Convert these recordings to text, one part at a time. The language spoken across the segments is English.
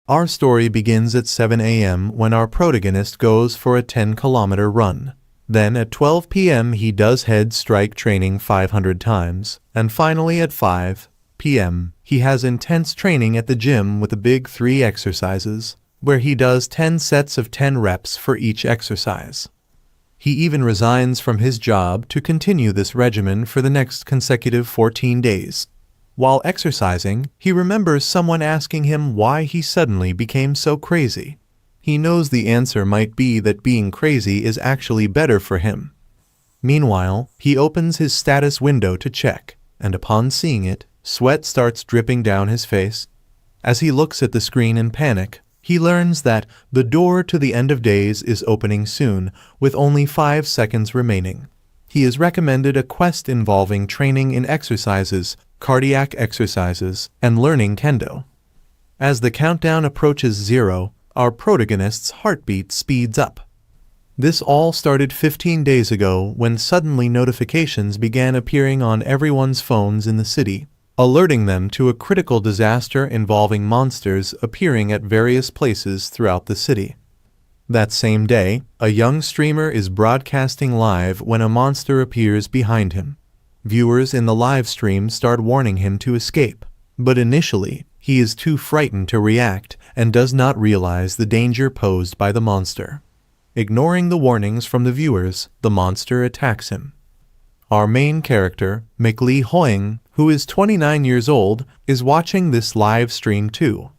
Our story begins at 7 a.m. when our protagonist goes for a 10-kilometer run. Then at 12 p.m. he does head strike training 500 times, and finally at 5 p.m. he has intense training at the gym with the big 3 exercises, where he does 10 sets of 10 reps for each exercise. He even resigns from his job to continue this regimen for the next consecutive 14 days. While exercising, he remembers someone asking him why he suddenly became so crazy. He knows the answer might be that being crazy is actually better for him. Meanwhile, he opens his status window to check, and upon seeing it, sweat starts dripping down his face. As he looks at the screen in panic, he learns that the door to the end of days is opening soon, with only 5 seconds remaining. He is recommended a quest involving training in exercises, cardiac exercises, and learning kendo. As the countdown approaches 0, our protagonist's heartbeat speeds up. This all started 15 days ago when suddenly notifications began appearing on everyone's phones in the city, alerting them to a critical disaster involving monsters appearing at various places throughout the city. That same day, a young streamer is broadcasting live when a monster appears behind him. Viewers in the live stream start warning him to escape, but initially, he is too frightened to react and does not realize the danger posed by the monster. Ignoring the warnings from the viewers, the monster attacks him. Our main character, Lee Hoing, who is 29 years old, is watching this live stream too.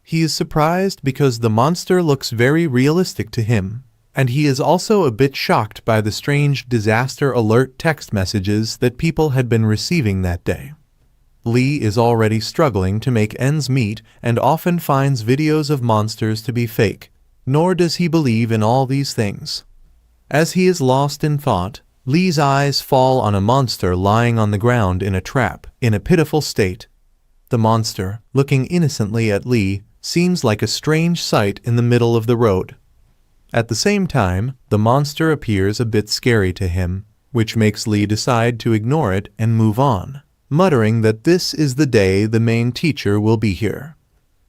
He is surprised because the monster looks very realistic to him, and he is also a bit shocked by the strange disaster alert text messages that people had been receiving that day. Lee is already struggling to make ends meet and often finds videos of monsters to be fake, nor does he believe in all these things. As he is lost in thought, Lee's eyes fall on a monster lying on the ground in a trap, in a pitiful state. The monster, looking innocently at Lee, seems like a strange sight in the middle of the road. At the same time, the monster appears a bit scary to him, which makes Lee decide to ignore it and move on, muttering that this is the day the main teacher will be here.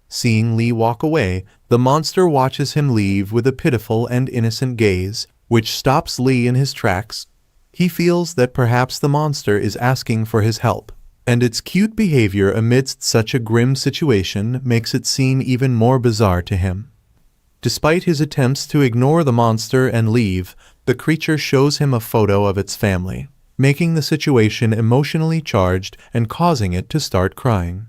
Seeing Lee walk away, the monster watches him leave with a pitiful and innocent gaze, which stops Lee in his tracks. He feels that perhaps the monster is asking for his help, and its cute behavior amidst such a grim situation makes it seem even more bizarre to him. Despite his attempts to ignore the monster and leave, the creature shows him a photo of its family, making the situation emotionally charged and causing it to start crying.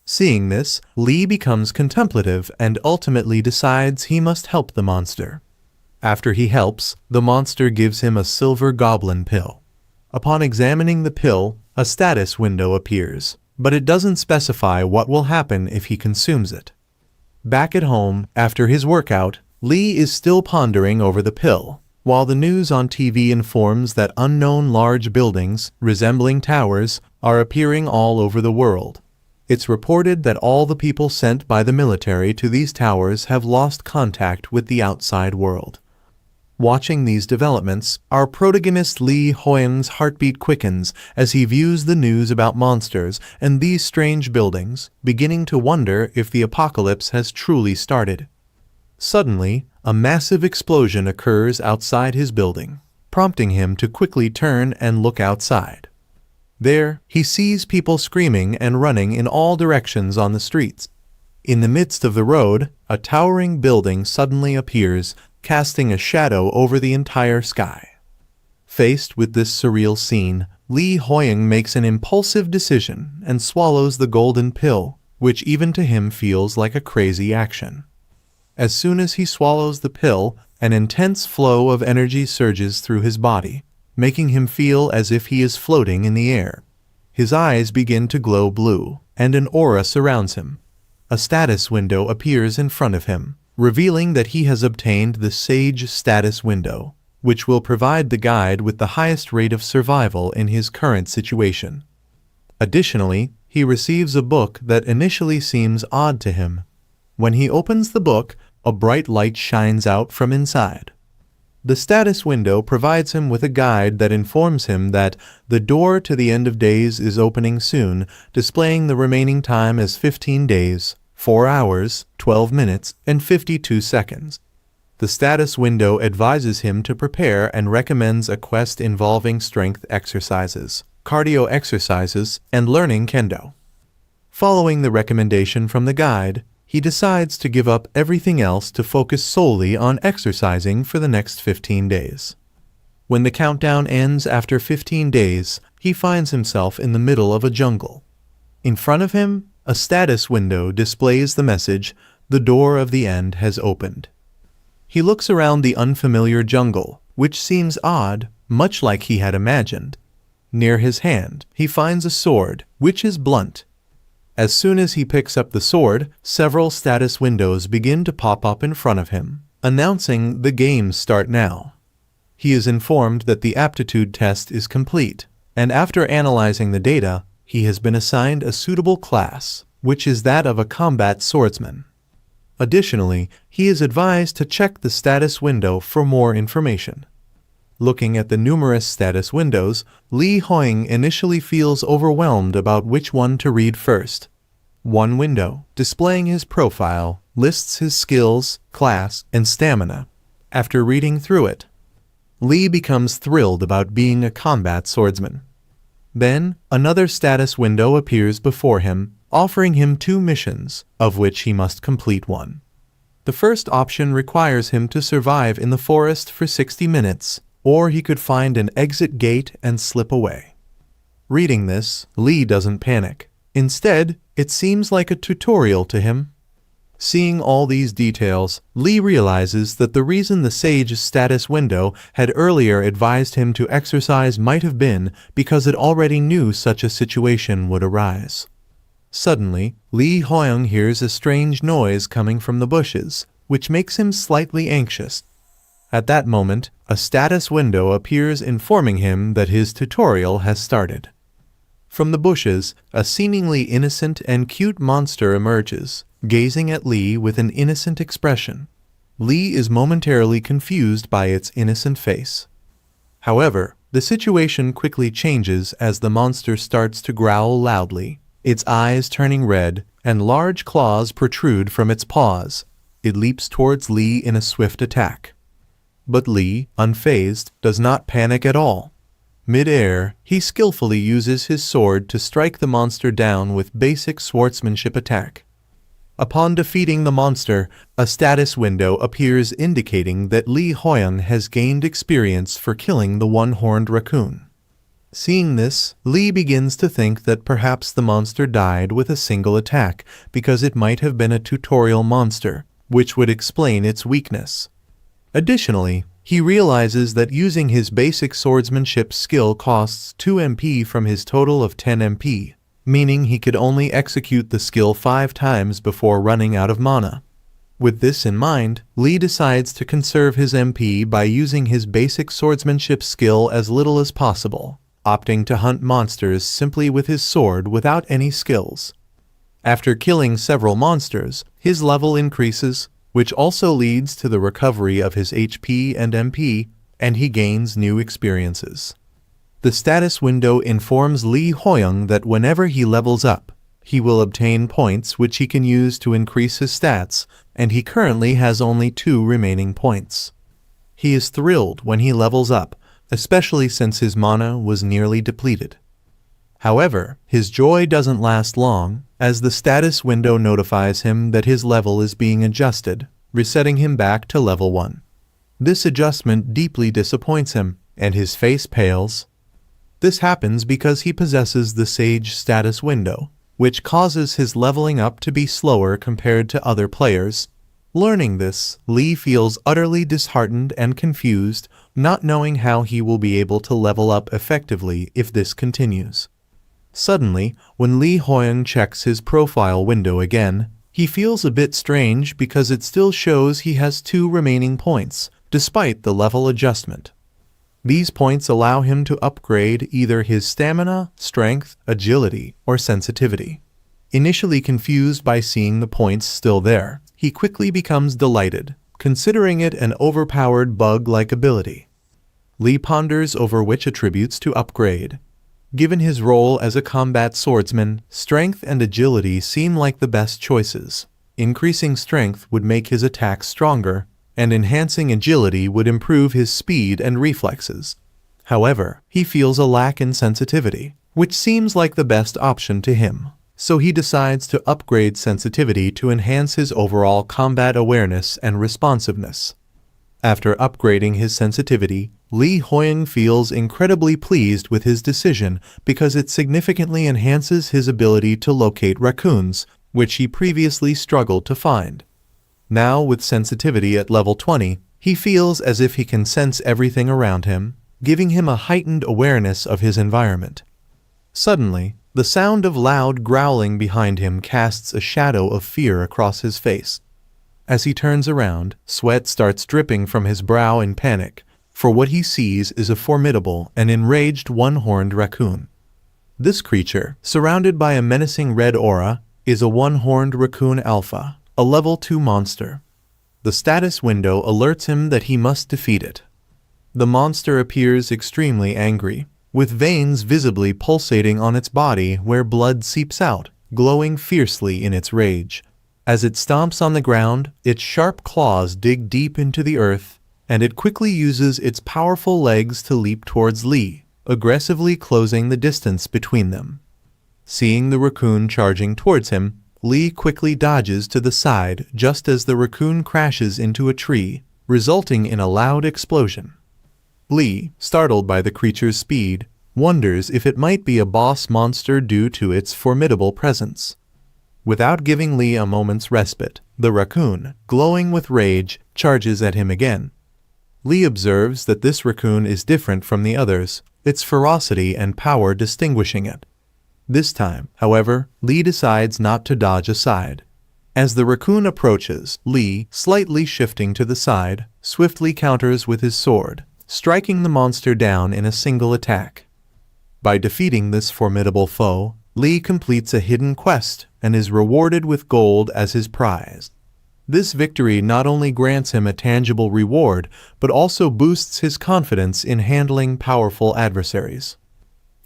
Seeing this, Lee becomes contemplative and ultimately decides he must help the monster. After he helps, the monster gives him a silver goblin pill. Upon examining the pill, a status window appears, but it doesn't specify what will happen if he consumes it. Back at home, after his workout, Lee is still pondering over the pill, while the news on TV informs that unknown large buildings, resembling towers, are appearing all over the world. It's reported that all the people sent by the military to these towers have lost contact with the outside world. Watching these developments, our protagonist Lee Hoing's heartbeat quickens as he views the news about monsters and these strange buildings, beginning to wonder if the apocalypse has truly started. Suddenly, a massive explosion occurs outside his building, prompting him to quickly turn and look outside. There, he sees people screaming and running in all directions on the streets. In the midst of the road, a towering building suddenly appears, casting a shadow over the entire sky. Faced with this surreal scene, Lee Hoing makes an impulsive decision and swallows the golden pill, which even to him feels like a crazy action. As soon as he swallows the pill, an intense flow of energy surges through his body, making him feel as if he is floating in the air. His eyes begin to glow blue, and an aura surrounds him. A status window appears in front of him, revealing that he has obtained the Sage status window, which will provide the guide with the highest rate of survival in his current situation. Additionally, he receives a book that initially seems odd to him. When he opens the book, a bright light shines out from inside. The status window provides him with a guide that informs him that the door to the end of days is opening soon, displaying the remaining time as 15 days, 4 hours, 12 minutes, and 52 seconds. The status window advises him to prepare and recommends a quest involving strength exercises, cardio exercises, and learning kendo. Following the recommendation from the guide, he decides to give up everything else to focus solely on exercising for the next 15 days. When the countdown ends after 15 days, he finds himself in the middle of a jungle. In front of him, a status window displays the message, "The door of the end has opened." He looks around the unfamiliar jungle, which seems odd, much like he had imagined. Near his hand, he finds a sword, which is blunt. As soon as he picks up the sword, several status windows begin to pop up in front of him, announcing the games start now. He is informed that the aptitude test is complete, and after analyzing the data, he has been assigned a suitable class, which is that of a combat swordsman. Additionally, he is advised to check the status window for more information. Looking at the numerous status windows, Lee Hoing initially feels overwhelmed about which one to read first. One window, displaying his profile, lists his skills, class, and stamina. After reading through it, Lee becomes thrilled about being a combat swordsman. Then, another status window appears before him, offering him 2 missions, of which he must complete one. The first option requires him to survive in the forest for 60 minutes, or he could find an exit gate and slip away. Reading this, Lee doesn't panic. Instead, it seems like a tutorial to him. Seeing all these details, Lee realizes that the reason the Sage's status window had earlier advised him to exercise might have been because it already knew such a situation would arise. Suddenly, Lee Hoing hears a strange noise coming from the bushes, which makes him slightly anxious. At that moment, a status window appears informing him that his tutorial has started. From the bushes, a seemingly innocent and cute monster emerges, gazing at Lee with an innocent expression. Lee is momentarily confused by its innocent face. However, the situation quickly changes as the monster starts to growl loudly, its eyes turning red, and large claws protrude from its paws. It leaps towards Lee in a swift attack. But Lee, unfazed, does not panic at all. Mid-air, he skillfully uses his sword to strike the monster down with basic swordsmanship attack. Upon defeating the monster, a status window appears indicating that Lee Hoing has gained experience for killing the one-horned raccoon. Seeing this, Lee begins to think that perhaps the monster died with a single attack because it might have been a tutorial monster, which would explain its weakness. Additionally, he realizes that using his basic swordsmanship skill costs 2 MP from his total of 10 MP, meaning he could only execute the skill 5 times before running out of mana. With this in mind, Lee decides to conserve his MP by using his basic swordsmanship skill as little as possible, opting to hunt monsters simply with his sword without any skills. After killing several monsters, his level increases, which also leads to the recovery of his HP and MP, and he gains new experiences. The status window informs Lee Hoing that whenever he levels up, he will obtain points which he can use to increase his stats, and he currently has only 2 remaining points. He is thrilled when he levels up, especially since his mana was nearly depleted. However, his joy doesn't last long, as the status window notifies him that his level is being adjusted, resetting him back to level 1. This adjustment deeply disappoints him, and his face pales. This happens because he possesses the Sage status window, which causes his leveling up to be slower compared to other players. Learning this, Lee feels utterly disheartened and confused, not knowing how he will be able to level up effectively if this continues. Suddenly, when Lee Hoing checks his profile window again, he feels a bit strange because it still shows he has 2 remaining points, despite the level adjustment. These points allow him to upgrade either his stamina, strength, agility, or sensitivity. Initially confused by seeing the points still there, he quickly becomes delighted, considering it an overpowered bug-like ability. Lee ponders over which attributes to upgrade. Given his role as a combat swordsman, strength and agility seem like the best choices. Increasing strength would make his attacks stronger, and enhancing agility would improve his speed and reflexes. However, he feels a lack in sensitivity, which seems like the best option to him. So he decides to upgrade sensitivity to enhance his overall combat awareness and responsiveness. After upgrading his sensitivity, Lee Hoyung feels incredibly pleased with his decision because it significantly enhances his ability to locate raccoons, which he previously struggled to find. Now, with sensitivity at level 20, he feels as if he can sense everything around him, giving him a heightened awareness of his environment. Suddenly, the sound of loud growling behind him casts a shadow of fear across his face. As he turns around, sweat starts dripping from his brow in panic, for what he sees is a formidable and enraged one-horned raccoon. This creature, surrounded by a menacing red aura, is a one-horned raccoon alpha, a level 2 monster. The status window alerts him that he must defeat it. The monster appears extremely angry, with veins visibly pulsating on its body where blood seeps out, glowing fiercely in its rage. As it stomps on the ground, its sharp claws dig deep into the earth, and it quickly uses its powerful legs to leap towards Lee, aggressively closing the distance between them. Seeing the raccoon charging towards him, Lee quickly dodges to the side just as the raccoon crashes into a tree, resulting in a loud explosion. Lee, startled by the creature's speed, wonders if it might be a boss monster due to its formidable presence. Without giving Lee a moment's respite, the raccoon, glowing with rage, charges at him again. Lee observes that this raccoon is different from the others, its ferocity and power distinguishing it. This time, however, Lee decides not to dodge aside. As the raccoon approaches, Lee, slightly shifting to the side, swiftly counters with his sword, striking the monster down in a single attack. By defeating this formidable foe, Lee completes a hidden quest and is rewarded with gold as his prize. This victory not only grants him a tangible reward, but also boosts his confidence in handling powerful adversaries.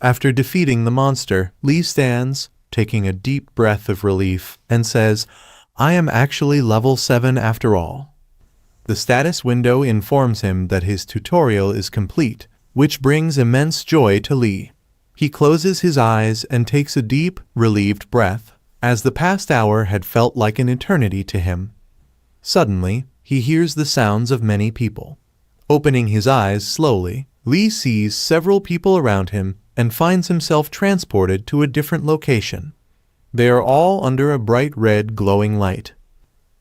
After defeating the monster, Lee stands, taking a deep breath of relief, and says, "I am actually level 7 after all." The status window informs him that his tutorial is complete, which brings immense joy to Lee. He closes his eyes and takes a deep, relieved breath, as the past hour had felt like an eternity to him. Suddenly, he hears the sounds of many people. Opening his eyes slowly, Lee sees several people around him and finds himself transported to a different location. They are all under a bright red glowing light.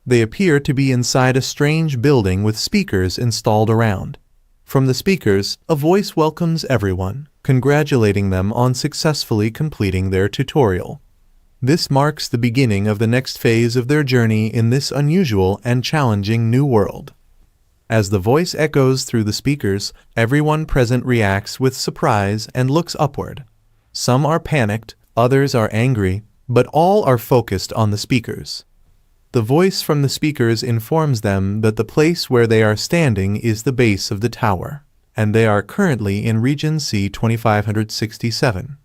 They appear to be inside a strange building with speakers installed around. From the speakers, a voice welcomes everyone, congratulating them on successfully completing their tutorial. This marks the beginning of the next phase of their journey in this unusual and challenging new world. As the voice echoes through the speakers, everyone present reacts with surprise and looks upward. Some are panicked, others are angry, but all are focused on the speakers. The voice from the speakers informs them that the place where they are standing is the base of the tower, and they are currently in Region C 2567.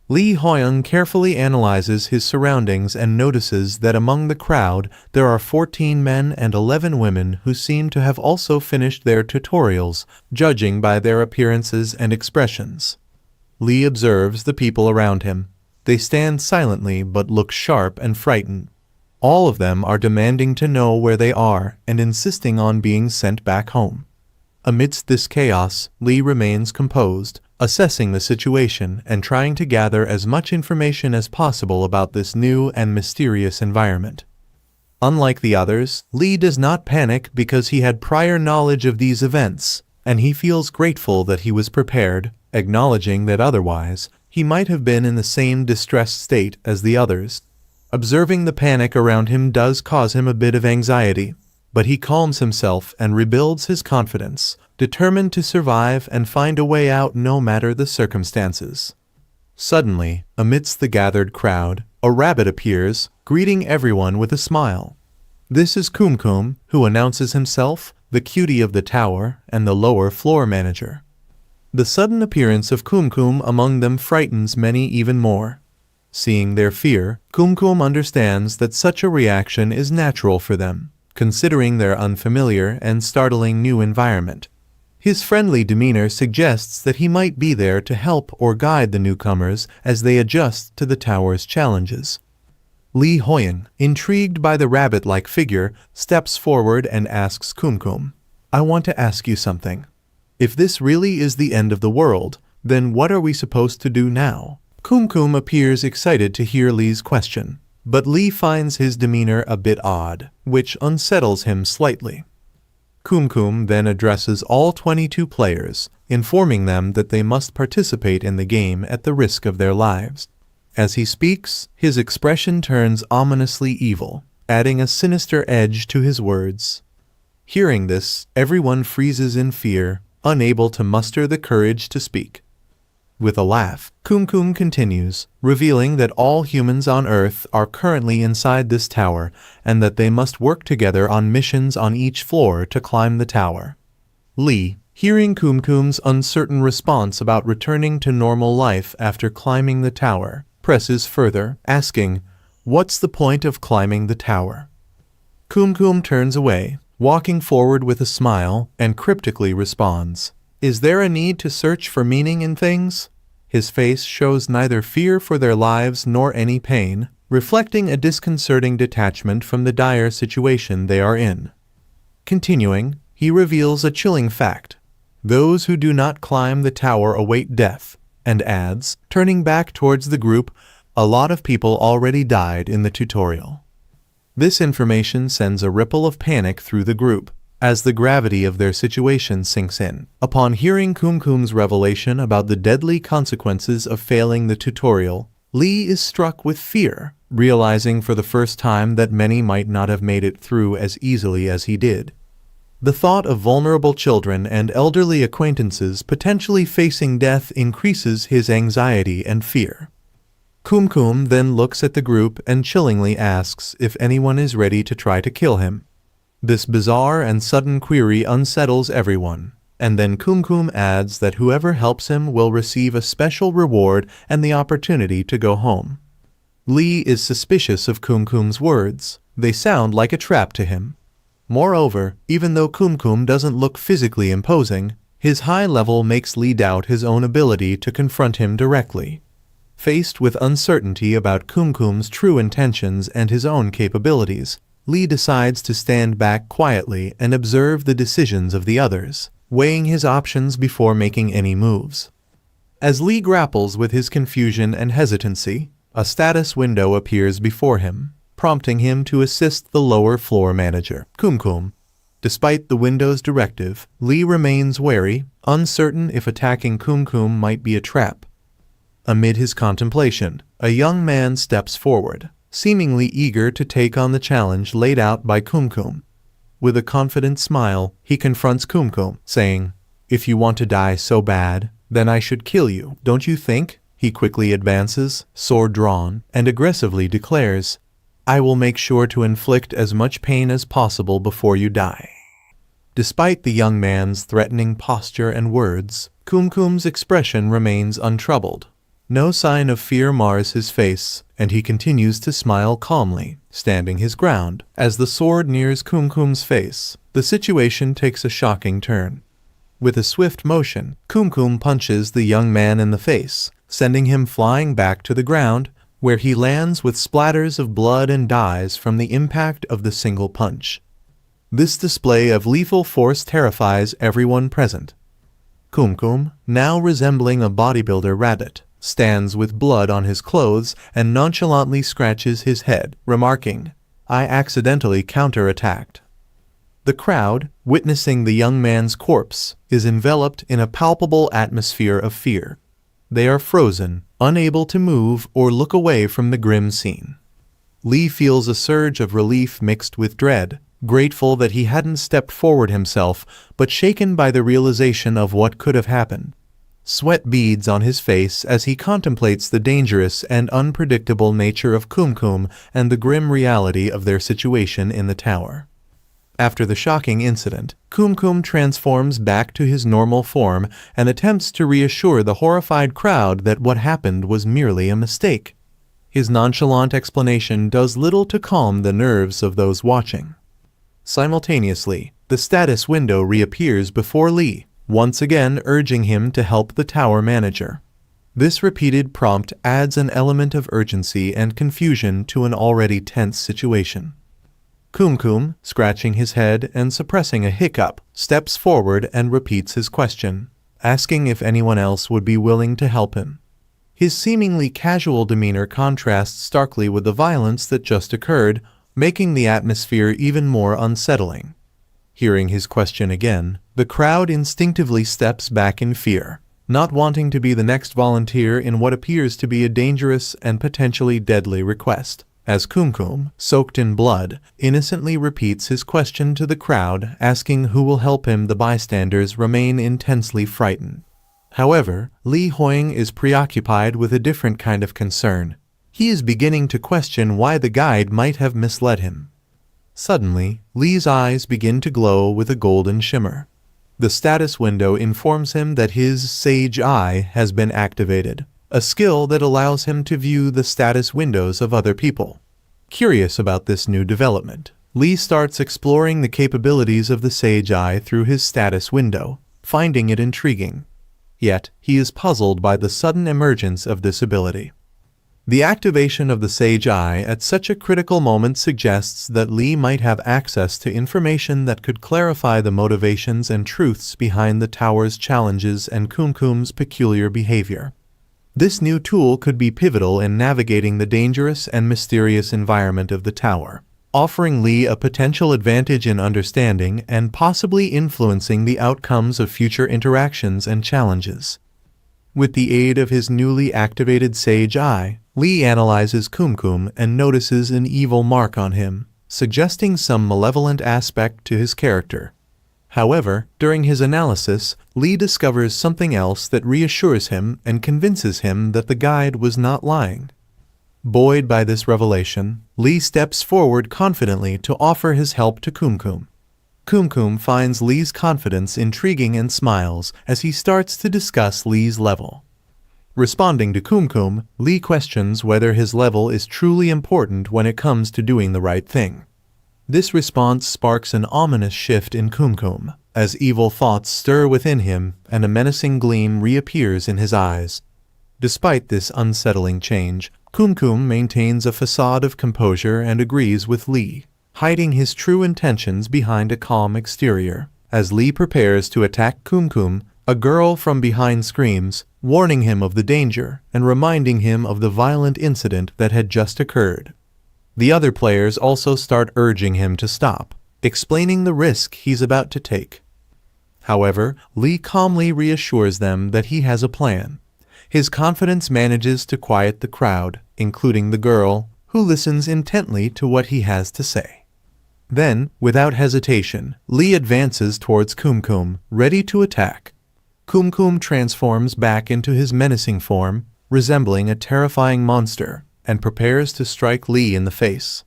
Lee Hoyung carefully analyzes his surroundings and notices that among the crowd there are 14 men and 11 women who seem to have also finished their tutorials, judging by their appearances and expressions. Lee observes the people around him. They stand silently but look sharp and frightened. All of them are demanding to know where they are and insisting on being sent back home. Amidst this chaos, Lee remains composed, assessing the situation and trying to gather as much information as possible about this new and mysterious environment. Unlike the others, Lee does not panic because he had prior knowledge of these events, and he feels grateful that he was prepared, acknowledging that otherwise, he might have been in the same distressed state as the others. Observing the panic around him does cause him a bit of anxiety, but he calms himself and rebuilds his confidence, determined to survive and find a way out no matter the circumstances. Suddenly, amidst the gathered crowd, a rabbit appears, greeting everyone with a smile. This is Kumkum, who announces himself, the cutie of the tower and the lower floor manager. The sudden appearance of Kumkum among them frightens many even more. Seeing their fear, Kumkum understands that such a reaction is natural for them, considering their unfamiliar and startling new environment. His friendly demeanor suggests that he might be there to help or guide the newcomers as they adjust to the tower's challenges. Li Hoyang, intrigued by the rabbit-like figure, steps forward and asks Kumkum, "I want to ask you something. If this really is the end of the world, then what are we supposed to do now?" Kumkum appears excited to hear Li's question, but Li finds his demeanor a bit odd, which unsettles him slightly. Kumkum then addresses all 22 players, informing them that they must participate in the game at the risk of their lives. As he speaks, his expression turns ominously evil, adding a sinister edge to his words. Hearing this, everyone freezes in fear, unable to muster the courage to speak. With a laugh, Kumkum continues, revealing that all humans on Earth are currently inside this tower and that they must work together on missions on each floor to climb the tower. Li, hearing Kumkum's uncertain response about returning to normal life after climbing the tower, presses further, asking, "What's the point of climbing the tower?" Kumkum turns away, walking forward with a smile, and cryptically responds, "Is there a need to search for meaning in things?" His face shows neither fear for their lives nor any pain, reflecting a disconcerting detachment from the dire situation they are in. Continuing, he reveals a chilling fact. Those who do not climb the tower await death, and adds, turning back towards the group, "A lot of people already died in the tutorial." This information sends a ripple of panic through the group, as the gravity of their situation sinks in. Upon hearing Kumkum's revelation about the deadly consequences of failing the tutorial, Li is struck with fear, realizing for the first time that many might not have made it through as easily as he did. The thought of vulnerable children and elderly acquaintances potentially facing death increases his anxiety and fear. Kumkum then looks at the group and chillingly asks if anyone is ready to try to kill him. This bizarre and sudden query unsettles everyone, and then Kumkum adds that whoever helps him will receive a special reward and the opportunity to go home. Li is suspicious of Kumkum's words. They sound like a trap to him. Moreover, even though Kumkum doesn't look physically imposing, his high level makes Li doubt his own ability to confront him directly. Faced with uncertainty about Kumkum's true intentions and his own capabilities, Li decides to stand back quietly and observe the decisions of the others, weighing his options before making any moves. As Li grapples with his confusion and hesitancy, a status window appears before him, prompting him to assist the lower floor manager, Kumkum. Despite the window's directive, Li remains wary, uncertain if attacking Kumkum might be a trap. Amid his contemplation, a young man steps forward, seemingly eager to take on the challenge laid out by Kumkum. With a confident smile, he confronts Kumkum, saying, "If you want to die so bad, then I should kill you, don't you think?" He quickly advances, sword drawn, and aggressively declares, "I will make sure to inflict as much pain as possible before you die." Despite the young man's threatening posture and words, Kumkum's expression remains untroubled. No sign of fear mars his face, and he continues to smile calmly, standing his ground. As the sword nears Kumkum's face, the situation takes a shocking turn. With a swift motion, Kumkum punches the young man in the face, sending him flying back to the ground, where he lands with splatters of blood and dies from the impact of the single punch. This display of lethal force terrifies everyone present. Kumkum, now resembling a bodybuilder rabbit, stands with blood on his clothes and nonchalantly scratches his head, remarking, "I accidentally counterattacked." The crowd, witnessing the young man's corpse, is enveloped in a palpable atmosphere of fear. They are frozen, unable to move or look away from the grim scene. Li feels a surge of relief mixed with dread, grateful that he hadn't stepped forward himself, but shaken by the realization of what could have happened. Sweat beads on his face as he contemplates the dangerous and unpredictable nature of Kumkum and the grim reality of their situation in the tower. After the shocking incident, Kumkum transforms back to his normal form and attempts to reassure the horrified crowd that what happened was merely a mistake. His nonchalant explanation does little to calm the nerves of those watching. Simultaneously, the status window reappears before Lee, once again urging him to help the tower manager. This repeated prompt adds an element of urgency and confusion to an already tense situation. Kumkum, scratching his head and suppressing a hiccup, steps forward and repeats his question, asking if anyone else would be willing to help him. His seemingly casual demeanor contrasts starkly with the violence that just occurred, making the atmosphere even more unsettling. Hearing his question again, the crowd instinctively steps back in fear, not wanting to be the next volunteer in what appears to be a dangerous and potentially deadly request, as Kumkum, soaked in blood, innocently repeats his question to the crowd, asking who will help him. The bystanders remain intensely frightened. However, Li Hoing is preoccupied with a different kind of concern. He is beginning to question why the guide might have misled him. Suddenly, Li's eyes begin to glow with a golden shimmer. The status window informs him that his Sage Eye has been activated, a skill that allows him to view the status windows of other people. Curious about this new development, Li starts exploring the capabilities of the Sage Eye through his status window, finding it intriguing. Yet, he is puzzled by the sudden emergence of this ability. The activation of the Sage Eye at such a critical moment suggests that Li might have access to information that could clarify the motivations and truths behind the tower's challenges and Kumkum's peculiar behavior. This new tool could be pivotal in navigating the dangerous and mysterious environment of the tower, offering Li a potential advantage in understanding and possibly influencing the outcomes of future interactions and challenges. With the aid of his newly activated Sage Eye, Li analyzes Kumkum and notices an evil mark on him, suggesting some malevolent aspect to his character. However, during his analysis, Li discovers something else that reassures him and convinces him that the guide was not lying. Buoyed by this revelation, Li steps forward confidently to offer his help to Kumkum. Kumkum finds Li's confidence intriguing and smiles as he starts to discuss Li's level. Responding to Kumkum, Li questions whether his level is truly important when it comes to doing the right thing. This response sparks an ominous shift in Kumkum, as evil thoughts stir within him and a menacing gleam reappears in his eyes. Despite this unsettling change, Kumkum maintains a facade of composure and agrees with Li, hiding his true intentions behind a calm exterior. As Li prepares to attack Kumkum, a girl from behind screams, warning him of the danger and reminding him of the violent incident that had just occurred. The other players also start urging him to stop, explaining the risk he's about to take. However, Li calmly reassures them that he has a plan. His confidence manages to quiet the crowd, including the girl, who listens intently to what he has to say. Then, without hesitation, Li advances towards Kumkum, ready to attack. Kumkum transforms back into his menacing form, resembling a terrifying monster, and prepares to strike Li in the face.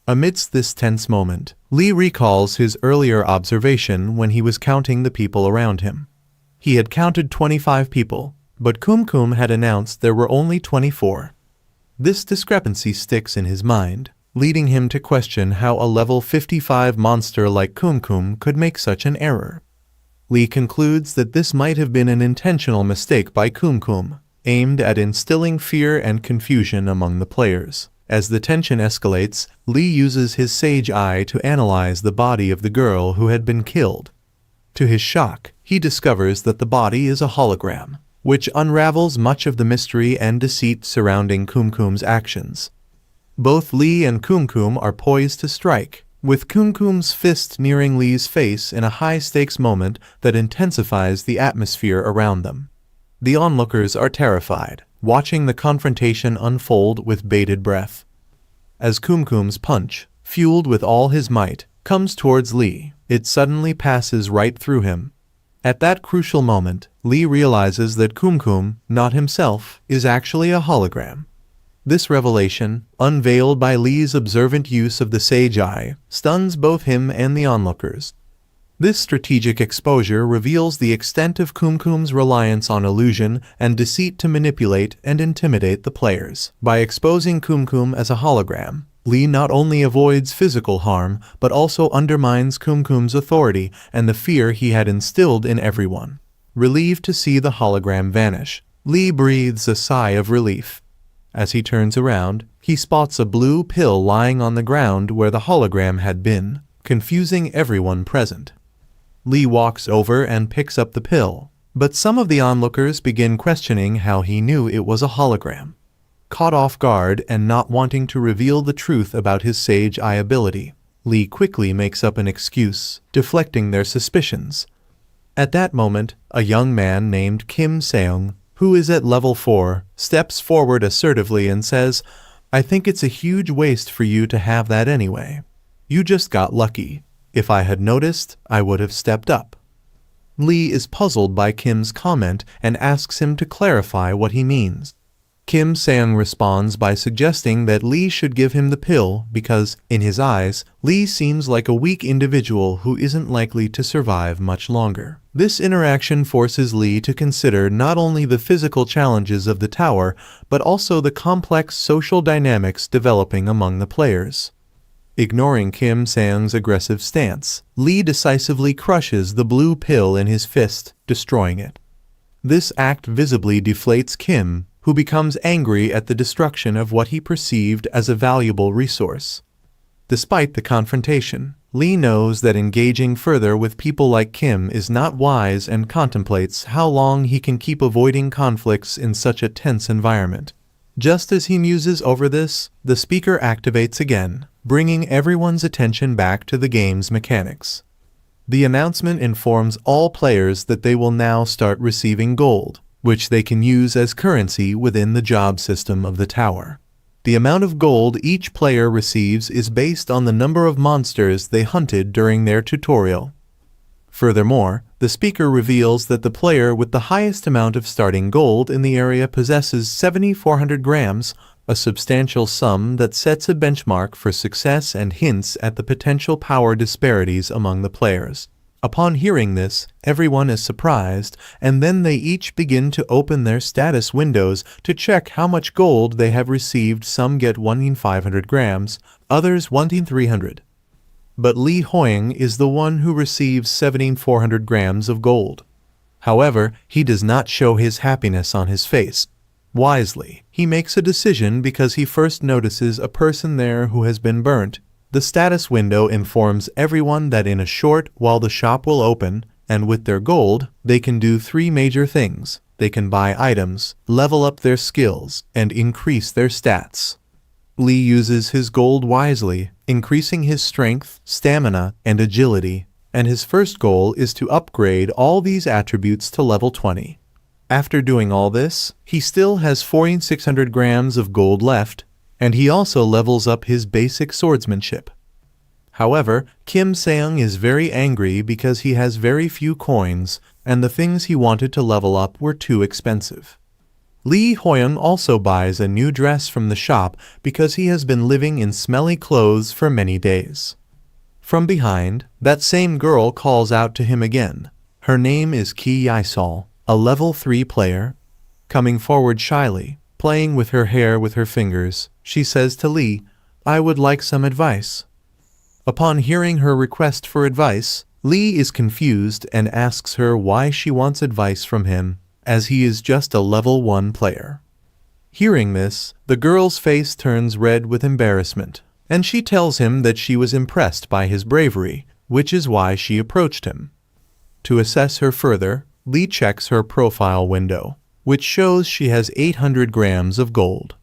Amidst this tense moment, Li recalls his earlier observation when he was counting the people around him. He had counted 25 people, but Kumkum had announced there were only 24. This discrepancy sticks in his mind, leading him to question how a level 55 monster like Kumkum could make such an error. Li concludes that this might have been an intentional mistake by Kumkum, aimed at instilling fear and confusion among the players. As the tension escalates, Li uses his Sage Eye to analyze the body of the girl who had been killed. To his shock, he discovers that the body is a hologram, which unravels much of the mystery and deceit surrounding Kumkum's actions. Both Li and Kumkum are poised to strike, with Kumkum's fist nearing Li's face in a high-stakes moment that intensifies the atmosphere around them. The onlookers are terrified, watching the confrontation unfold with bated breath. As Kumkum's punch, fueled with all his might, comes towards Li, it suddenly passes right through him. At that crucial moment, Li realizes that Kumkum, not himself, is actually a hologram. This revelation, unveiled by Li's observant use of the Sage Eye, stuns both him and the onlookers. This strategic exposure reveals the extent of Kumkum's reliance on illusion and deceit to manipulate and intimidate the players. By exposing Kumkum as a hologram, Lee not only avoids physical harm, but also undermines Kumkum's authority and the fear he had instilled in everyone. Relieved to see the hologram vanish, Lee breathes a sigh of relief. As he turns around, he spots a blue pill lying on the ground where the hologram had been, confusing everyone present. Lee walks over and picks up the pill, but some of the onlookers begin questioning how he knew it was a hologram. Caught off guard and not wanting to reveal the truth about his sage eye ability, Lee quickly makes up an excuse, deflecting their suspicions. At that moment, a young man named Kim Seung, who is at level 4, steps forward assertively and says, "I think it's a huge waste for you to have that anyway. You just got lucky. If I had noticed, I would have stepped up." Lee is puzzled by Kim's comment and asks him to clarify what he means. Kim Seung responds by suggesting that Lee should give him the pill because, in his eyes, Lee seems like a weak individual who isn't likely to survive much longer. This interaction forces Lee to consider not only the physical challenges of the tower, but also the complex social dynamics developing among the players. Ignoring Kim Seung's aggressive stance, Lee decisively crushes the blue pill in his fist, destroying it. This act visibly deflates Kim, who becomes angry at the destruction of what he perceived as a valuable resource. Despite the confrontation, Lee knows that engaging further with people like Kim is not wise and contemplates how long he can keep avoiding conflicts in such a tense environment. Just as he muses over this, the speaker activates again, bringing everyone's attention back to the game's mechanics. The announcement informs all players that they will now start receiving gold, which they can use as currency within the job system of the tower. The amount of gold each player receives is based on the number of monsters they hunted during their tutorial. Furthermore, the speaker reveals that the player with the highest amount of starting gold in the area possesses 7,400 grams, a substantial sum that sets a benchmark for success and hints at the potential power disparities among the players. Upon hearing this, everyone is surprised, and then they each begin to open their status windows to check how much gold they have received. Some get wanting 500 grams, others wanting 300. But Lee Hoying is the one who receives 7,400 grams of gold. However, he does not show his happiness on his face. Wisely, he makes a decision because he first notices a person there who has been burnt. The status window informs everyone that in a short while the shop will open, and with their gold, they can do 3 major things. They can buy items, level up their skills, and increase their stats. Lee uses his gold wisely, increasing his strength, stamina, and agility, and his first goal is to upgrade all these attributes to level 20. After doing all this, he still has 4,600 grams of gold left, and he also levels up his basic swordsmanship. However, Kim Seung is very angry because he has very few coins, and the things he wanted to level up were too expensive. Lee Hoyung also buys a new dress from the shop because he has been living in smelly clothes for many days. From behind, that same girl calls out to him again. Her name is Ki Yisol, a level 3 player. Coming forward shyly, playing with her hair with her fingers, she says to Lee, "I would like some advice." Upon hearing her request for advice, Lee is confused and asks her why she wants advice from him, as he is just a level 1 player. Hearing this, the girl's face turns red with embarrassment, and she tells him that she was impressed by his bravery, which is why she approached him. To assess her further, Lee checks her profile window, which shows she has 800 grams of gold.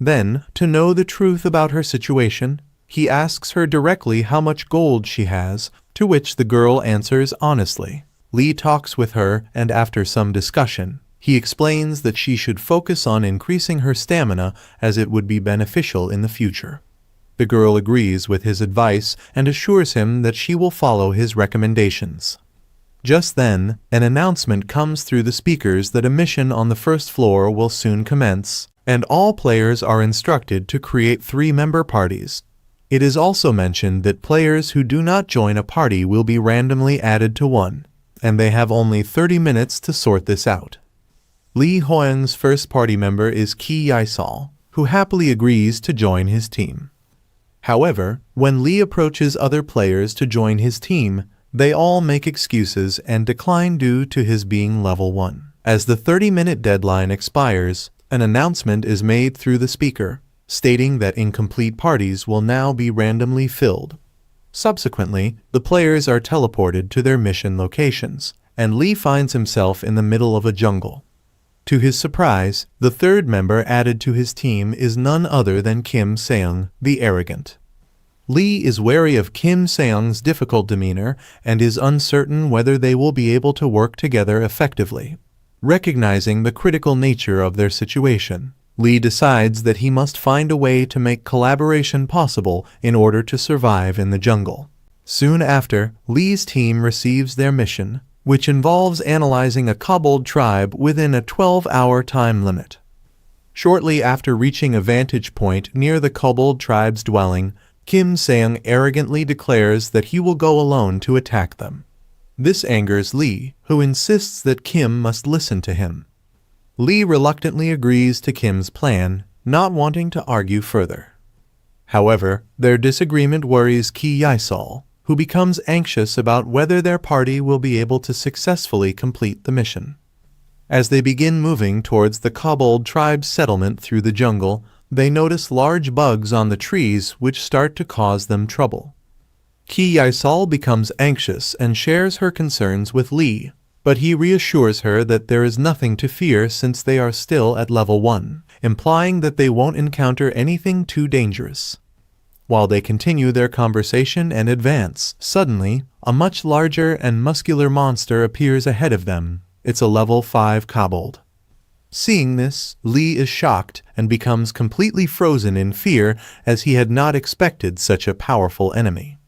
Then, to know the truth about her situation, he asks her directly how much gold she has, to which the girl answers honestly. Lee talks with her, and after some discussion, he explains that she should focus on increasing her stamina as it would be beneficial in the future. The girl agrees with his advice and assures him that she will follow his recommendations. Just then, an announcement comes through the speakers that a mission on the first floor will soon commence, and all players are instructed to create 3-member parties. It is also mentioned that players who do not join a party will be randomly added to one, and they have only 30 minutes to sort this out. Lee Hoang's first party member is Ki Yaesol, who happily agrees to join his team. However, when Lee approaches other players to join his team, they all make excuses and decline due to his being level 1. As the 30-minute deadline expires, an announcement is made through the speaker, stating that incomplete parties will now be randomly filled. Subsequently, the players are teleported to their mission locations, and Lee finds himself in the middle of a jungle. To his surprise, the third member added to his team is none other than Kim Seung, the Arrogant. Lee is wary of Kim Seung's difficult demeanor and is uncertain whether they will be able to work together effectively. Recognizing the critical nature of their situation, Lee decides that he must find a way to make collaboration possible in order to survive in the jungle. Soon after, Lee's team receives their mission, which involves analyzing a kobold tribe within a 12-hour time limit. Shortly after reaching a vantage point near the kobold tribe's dwelling, Kim Seung arrogantly declares that he will go alone to attack them. This angers Lee, who insists that Kim must listen to him. Lee reluctantly agrees to Kim's plan, not wanting to argue further. However, their disagreement worries Ki Yaesol, who becomes anxious about whether their party will be able to successfully complete the mission. As they begin moving towards the kobold tribe's settlement through the jungle, they notice large bugs on the trees which start to cause them trouble. Ki Yaesol becomes anxious and shares her concerns with Lee, but he reassures her that there is nothing to fear since they are still at level 1, implying that they won't encounter anything too dangerous. While they continue their conversation and advance, suddenly, a much larger and muscular monster appears ahead of them. It's a level 5 kobold. Seeing this, Lee is shocked and becomes completely frozen in fear as he had not expected such a powerful enemy.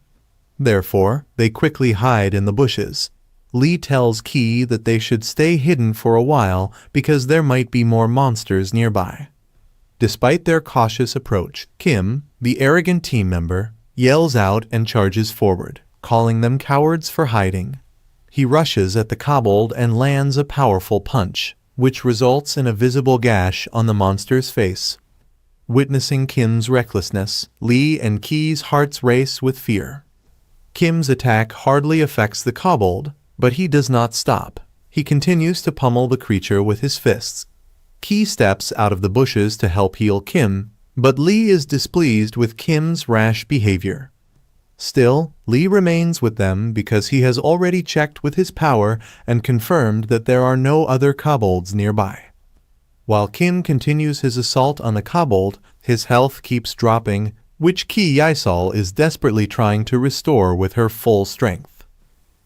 Therefore, they quickly hide in the bushes. Lee tells Ki that they should stay hidden for a while because there might be more monsters nearby. Despite their cautious approach, Kim, the arrogant team member, yells out and charges forward, calling them cowards for hiding. He rushes at the kobold and lands a powerful punch, which results in a visible gash on the monster's face. Witnessing Kim's recklessness, Lee and Ki's hearts race with fear. Kim's attack hardly affects the kobold, but he does not stop. He continues to pummel the creature with his fists. Ki steps out of the bushes to help heal Kim, but Lee is displeased with Kim's rash behavior. Still, Lee remains with them because he has already checked with his power and confirmed that there are no other kobolds nearby. While Kim continues his assault on the kobold, his health keeps dropping, which Ki Yaesol is desperately trying to restore with her full strength.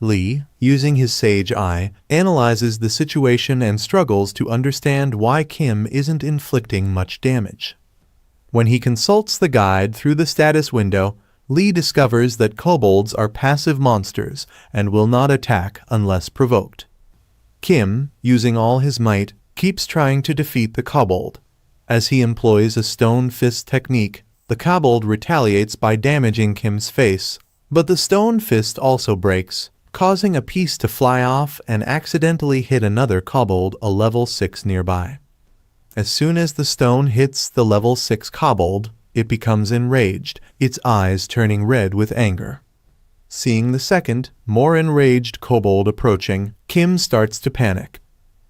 Lee, using his sage eye, analyzes the situation and struggles to understand why Kim isn't inflicting much damage. When he consults the guide through the status window, Lee discovers that kobolds are passive monsters and will not attack unless provoked. Kim, using all his might, keeps trying to defeat the kobold. As he employs a stone fist technique, the kobold retaliates by damaging Kim's face, but the stone fist also breaks, causing a piece to fly off and accidentally hit another kobold a level 6 nearby. As soon as the stone hits the level 6 kobold, it becomes enraged, its eyes turning red with anger. Seeing the second, more enraged kobold approaching, Kim starts to panic.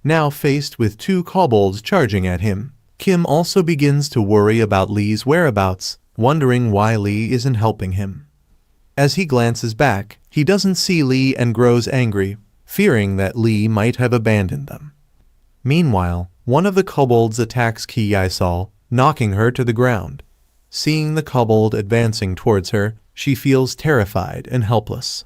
Now faced with 2 kobolds charging at him, Kim also begins to worry about Lee's whereabouts, wondering why Lee isn't helping him. As he glances back, he doesn't see Lee and grows angry, fearing that Lee might have abandoned them. Meanwhile, one of the kobolds attacks Ki Yaesol, knocking her to the ground. Seeing the kobold advancing towards her, she feels terrified and helpless.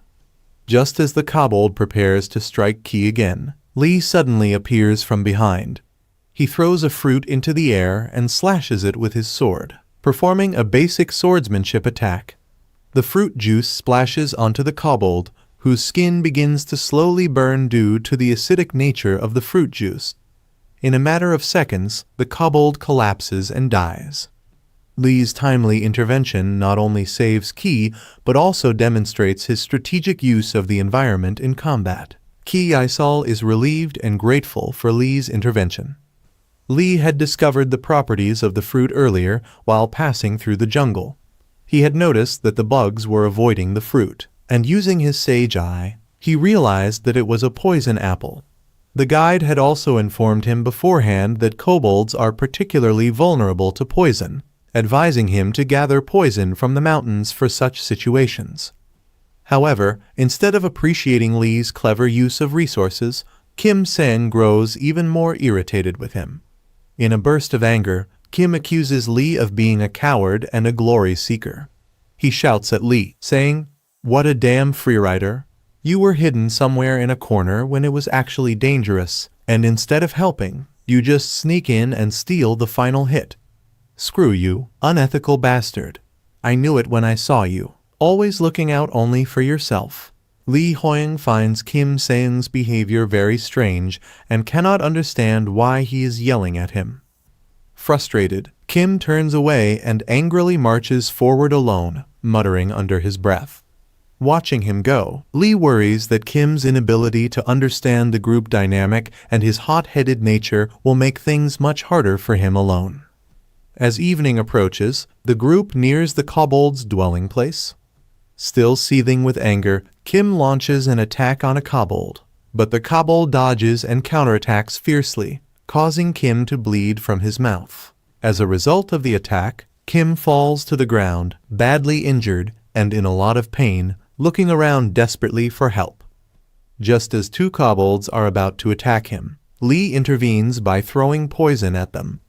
Just as the kobold prepares to strike Ki again, Lee suddenly appears from behind. He throws a fruit into the air and slashes it with his sword, performing a basic swordsmanship attack. The fruit juice splashes onto the kobold, whose skin begins to slowly burn due to the acidic nature of the fruit juice. In a matter of seconds, the kobold collapses and dies. Lee's timely intervention not only saves Ki, but also demonstrates his strategic use of the environment in combat. Ki Aisal is relieved and grateful for Lee's intervention. Lee had discovered the properties of the fruit earlier while passing through the jungle. He had noticed that the bugs were avoiding the fruit, and using his sage eye, he realized that it was a poison apple. The guide had also informed him beforehand that kobolds are particularly vulnerable to poison, advising him to gather poison from the mountains for such situations. However, instead of appreciating Lee's clever use of resources, Kim Sang grows even more irritated with him. In a burst of anger, Kim accuses Lee of being a coward and a glory seeker. He shouts at Lee, saying, "What a damn freerider! You were hidden somewhere in a corner when it was actually dangerous, and instead of helping, you just sneak in and steal the final hit. Screw you, unethical bastard. I knew it when I saw you, always looking out only for yourself." Lee Hoying finds Kim Sang's behavior very strange and cannot understand why he is yelling at him. Frustrated, Kim turns away and angrily marches forward alone, muttering under his breath. Watching him go, Lee worries that Kim's inability to understand the group dynamic and his hot-headed nature will make things much harder for him alone. As evening approaches, the group nears the kobold's dwelling place. Still seething with anger, Kim launches an attack on a kobold, but the kobold dodges and counterattacks fiercely, causing Kim to bleed from his mouth. As a result of the attack, Kim falls to the ground, badly injured and in a lot of pain, looking around desperately for help. Just as two kobolds are about to attack him, Lee intervenes by throwing poison at them.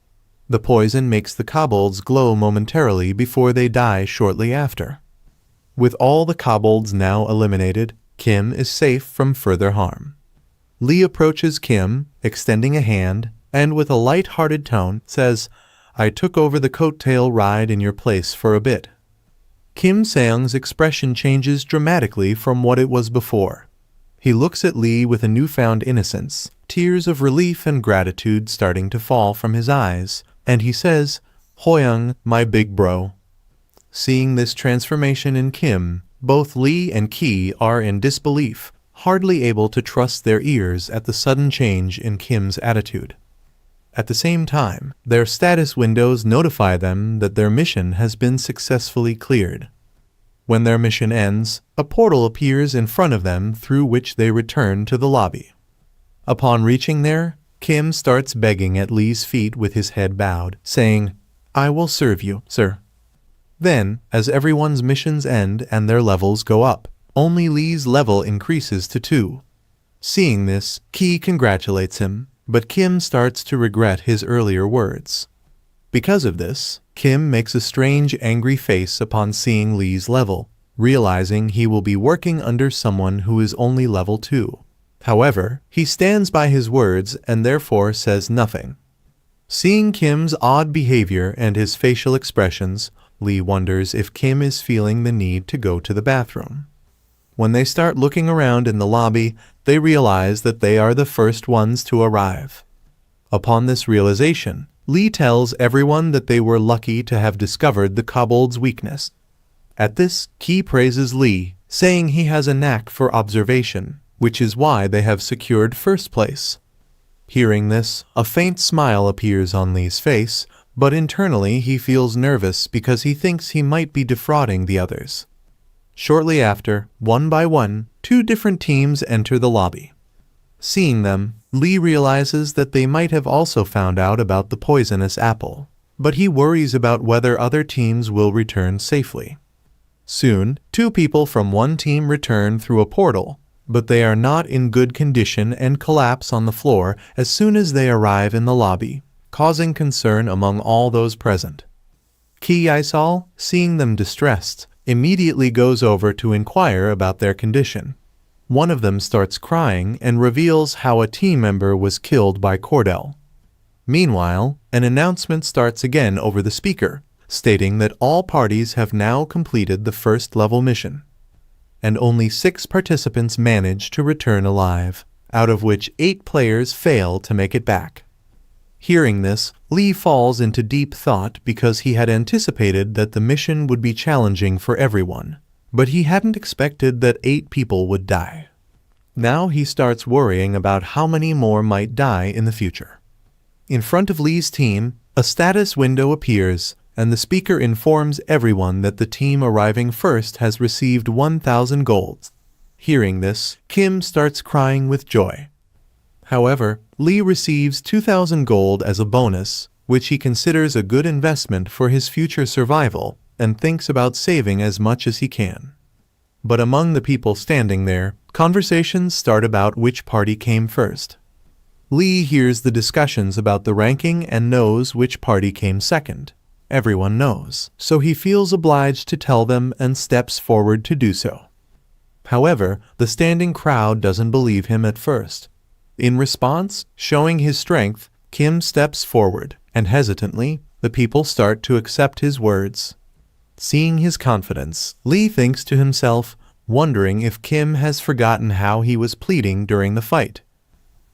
The poison makes the kobolds glow momentarily before they die shortly after. With all the kobolds now eliminated, Kim is safe from further harm. Lee approaches Kim, extending a hand, and with a light-hearted tone says, "I took over the coattail ride in your place for a bit." Kim Sang's expression changes dramatically from what it was before. He looks at Lee with a newfound innocence, tears of relief and gratitude starting to fall from his eyes, and he says, "Hoyoung, my big bro." Seeing this transformation in Kim, both Lee and Ki are in disbelief, hardly able to trust their ears at the sudden change in Kim's attitude. At the same time, their status windows notify them that their mission has been successfully cleared. When their mission ends, a portal appears in front of them through which they return to the lobby. Upon reaching there, Kim starts begging at Lee's feet with his head bowed, saying, "I will serve you, sir." Then, as everyone's missions end and their levels go up, only Lee's level increases to 2. Seeing this, Ki congratulates him, but Kim starts to regret his earlier words. Because of this, Kim makes a strange angry face upon seeing Lee's level, realizing he will be working under someone who is only level 2. However, he stands by his words and therefore says nothing. Seeing Kim's odd behavior and his facial expressions, Lee wonders if Kim is feeling the need to go to the bathroom. When they start looking around in the lobby, they realize that they are the first ones to arrive. Upon this realization, Lee tells everyone that they were lucky to have discovered the kobold's weakness. At this, Ki praises Lee, saying he has a knack for observation, which is why they have secured first place. Hearing this, a faint smile appears on Lee's face, but internally he feels nervous because he thinks he might be defrauding the others. Shortly after, one by one, 2 different teams enter the lobby. Seeing them, Lee realizes that they might have also found out about the poisonous apple, but he worries about whether other teams will return safely. Soon, 2 people from one team return through a portal, but they are not in good condition and collapse on the floor as soon as they arrive in the lobby, causing concern among all those present. Ki Aisal, seeing them distressed, immediately goes over to inquire about their condition. One of them starts crying and reveals how a team member was killed by Cordell. Meanwhile, an announcement starts again over the speaker, stating that all parties have now completed the first level mission, and only 6 participants manage to return alive, out of which 8 players fail to make it back. Hearing this, Lee falls into deep thought because he had anticipated that the mission would be challenging for everyone, but he hadn't expected that 8 people would die. Now he starts worrying about how many more might die in the future. In front of Lee's team, a status window appears, and the speaker informs everyone that the team arriving first has received 1,000 gold. Hearing this, Kim starts crying with joy. However, Lee receives 2,000 gold as a bonus, which he considers a good investment for his future survival, and thinks about saving as much as he can. But among the people standing there, conversations start about which party came first. Lee hears the discussions about the ranking and knows which party came second. Everyone knows, so he feels obliged to tell them and steps forward to do so. However, the standing crowd doesn't believe him at first. In response, showing his strength, Kim steps forward, and hesitantly, the people start to accept his words. Seeing his confidence, Lee thinks to himself, wondering if Kim has forgotten how he was pleading during the fight.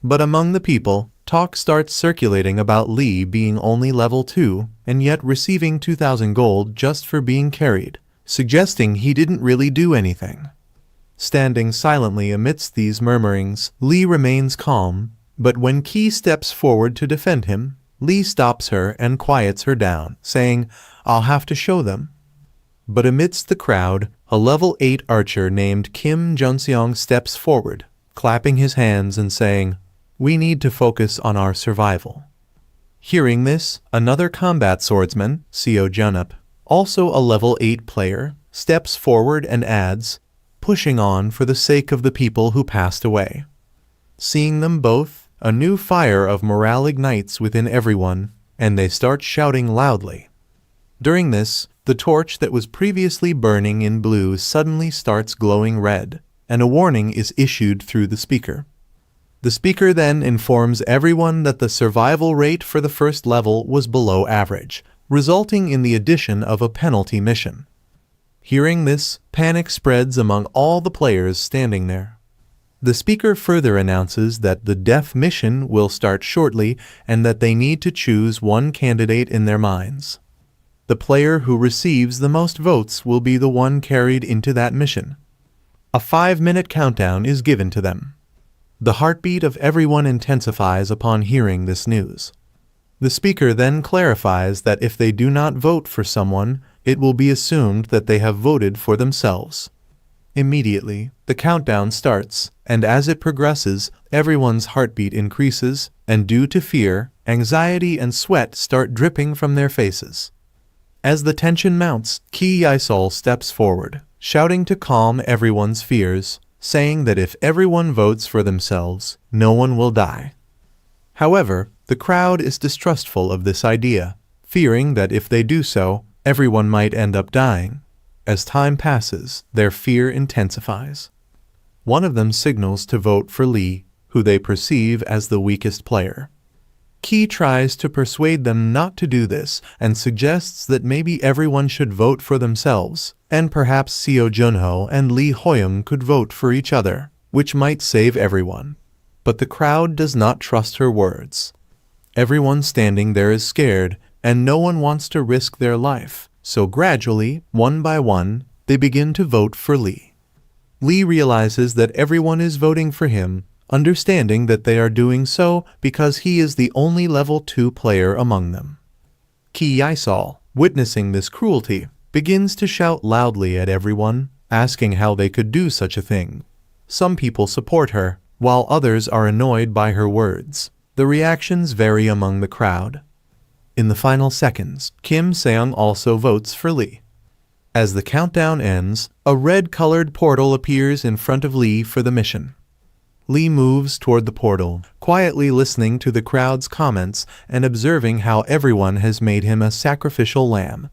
But among the people, talk starts circulating about Lee being only level 2 and yet receiving 2,000 gold just for being carried, suggesting he didn't really do anything. Standing silently amidst these murmurings, Lee remains calm, but when Ki steps forward to defend him, Lee stops her and quiets her down, saying, "I'll have to show them." But amidst the crowd, a level 8 archer named Kim Junseong steps forward, clapping his hands and saying, "We need to focus on our survival." Hearing this, another combat swordsman, Seo Junup, also a level 8 player, steps forward and adds, "Pushing on for the sake of the people who passed away." Seeing them both, a new fire of morale ignites within everyone, and they start shouting loudly. During this, the torch that was previously burning in blue suddenly starts glowing red, and a warning is issued through the speaker. The speaker then informs everyone that the survival rate for the first level was below average, resulting in the addition of a penalty mission. Hearing this, panic spreads among all the players standing there. The speaker further announces that the death mission will start shortly and that they need to choose one candidate in their minds. The player who receives the most votes will be the one carried into that mission. A 5-minute countdown is given to them. The heartbeat of everyone intensifies upon hearing this news. The speaker then clarifies that if they do not vote for someone, it will be assumed that they have voted for themselves. Immediately, the countdown starts, and as it progresses, everyone's heartbeat increases, and due to fear, anxiety and sweat start dripping from their faces. As the tension mounts, Ki Yisol steps forward, shouting to calm everyone's fears, saying that if everyone votes for themselves, no one will die. However, the crowd is distrustful of this idea, fearing that if they do so, everyone might end up dying. As time passes, their fear intensifies. One of them signals to vote for Lee, who they perceive as the weakest player. Ki tries to persuade them not to do this and suggests that maybe everyone should vote for themselves, and perhaps Seo Junho and Lee Hoyoung could vote for each other, which might save everyone. But the crowd does not trust her words. Everyone standing there is scared, and no one wants to risk their life, so gradually, one by one, they begin to vote for Lee. Lee realizes that everyone is voting for him, understanding that they are doing so because he is the only level 2 player among them. Ki Yisol, witnessing this cruelty, begins to shout loudly at everyone, asking how they could do such a thing. Some people support her, while others are annoyed by her words. The reactions vary among the crowd. In the final seconds, Kim Seung also votes for Lee. As the countdown ends, a red-colored portal appears in front of Lee for the mission. Lee moves toward the portal, quietly listening to the crowd's comments and observing how everyone has made him a sacrificial lamb.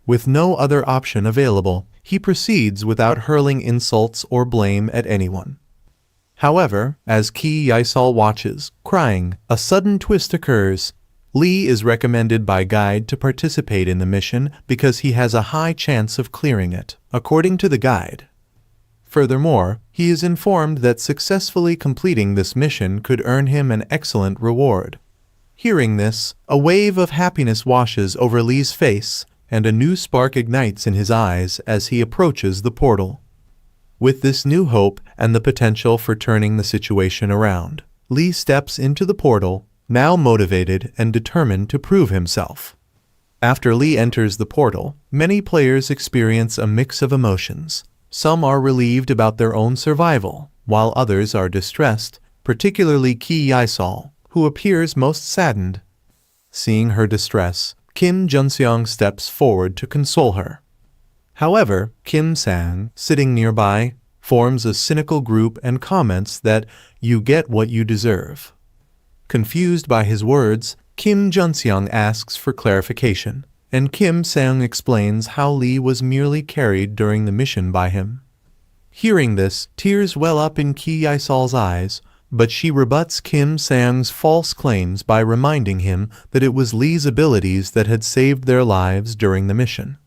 With no other option available, he proceeds without hurling insults or blame at anyone. However, as Ki Yisol watches, crying, a sudden twist occurs. Lee is recommended by guide to participate in the mission because he has a high chance of clearing it, according to the guide. Furthermore, he is informed that successfully completing this mission could earn him an excellent reward. Hearing this, a wave of happiness washes over Lee's face, and a new spark ignites in his eyes as he approaches the portal. With this new hope and the potential for turning the situation around, Lee steps into the portal, now motivated and determined to prove himself. After Lee enters the portal, many players experience a mix of emotions. Some are relieved about their own survival, while others are distressed, particularly Ki Yaesol, who appears most saddened. Seeing her distress, Kim Junseong steps forward to console her. However, Kim Sang, sitting nearby, forms a cynical group and comments that you get what you deserve. Confused by his words, Kim Junseong asks for clarification, and Kim Sang explains how Lee was merely carried during the mission by him. Hearing this, tears well up in Ki Yaesol's eyes, but she rebuts Kim Sang's false claims by reminding him that it was Lee's abilities that had saved their lives during the mission.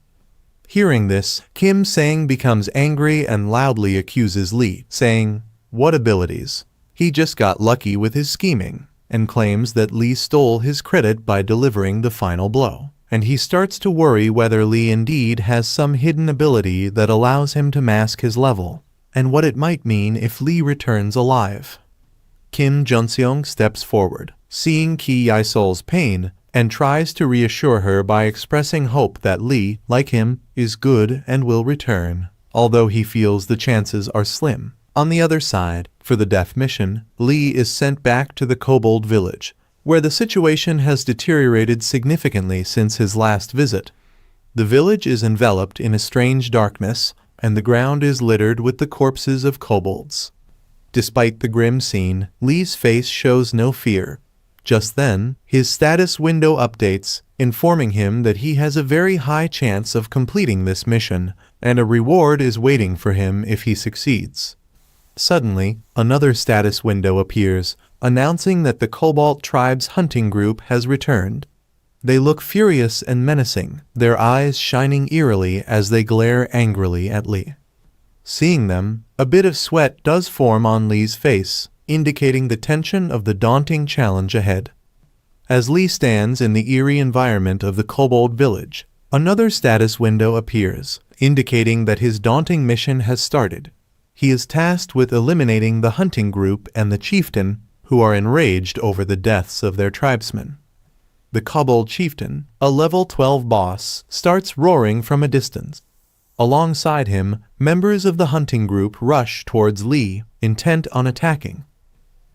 Hearing this, Kim Sang becomes angry and loudly accuses Lee, saying, "What abilities? He just got lucky with his scheming," and claims that Lee stole his credit by delivering the final blow. And he starts to worry whether Lee indeed has some hidden ability that allows him to mask his level, and what it might mean if Lee returns alive. Kim Junseong steps forward, seeing Ki Yaesol's pain, and tries to reassure her by expressing hope that Lee, like him, is good and will return, although he feels the chances are slim. On the other side, for the death mission, Lee is sent back to the kobold village, where the situation has deteriorated significantly since his last visit. The village is enveloped in a strange darkness, and the ground is littered with the corpses of kobolds. Despite the grim scene, Lee's face shows no fear. Just then, his status window updates, informing him that he has a very high chance of completing this mission, and a reward is waiting for him if he succeeds. Suddenly, another status window appears, announcing that the Cobalt tribe's hunting group has returned. They look furious and menacing, their eyes shining eerily as they glare angrily at Lee. Seeing them, a bit of sweat does form on Lee's face, indicating the tension of the daunting challenge ahead. As Lee stands in the eerie environment of the kobold village, another status window appears, indicating that his daunting mission has started. He is tasked with eliminating the hunting group and the chieftain, who are enraged over the deaths of their tribesmen. The kobold chieftain, a level 12 boss, starts roaring from a distance. Alongside him, members of the hunting group rush towards Lee, intent on attacking.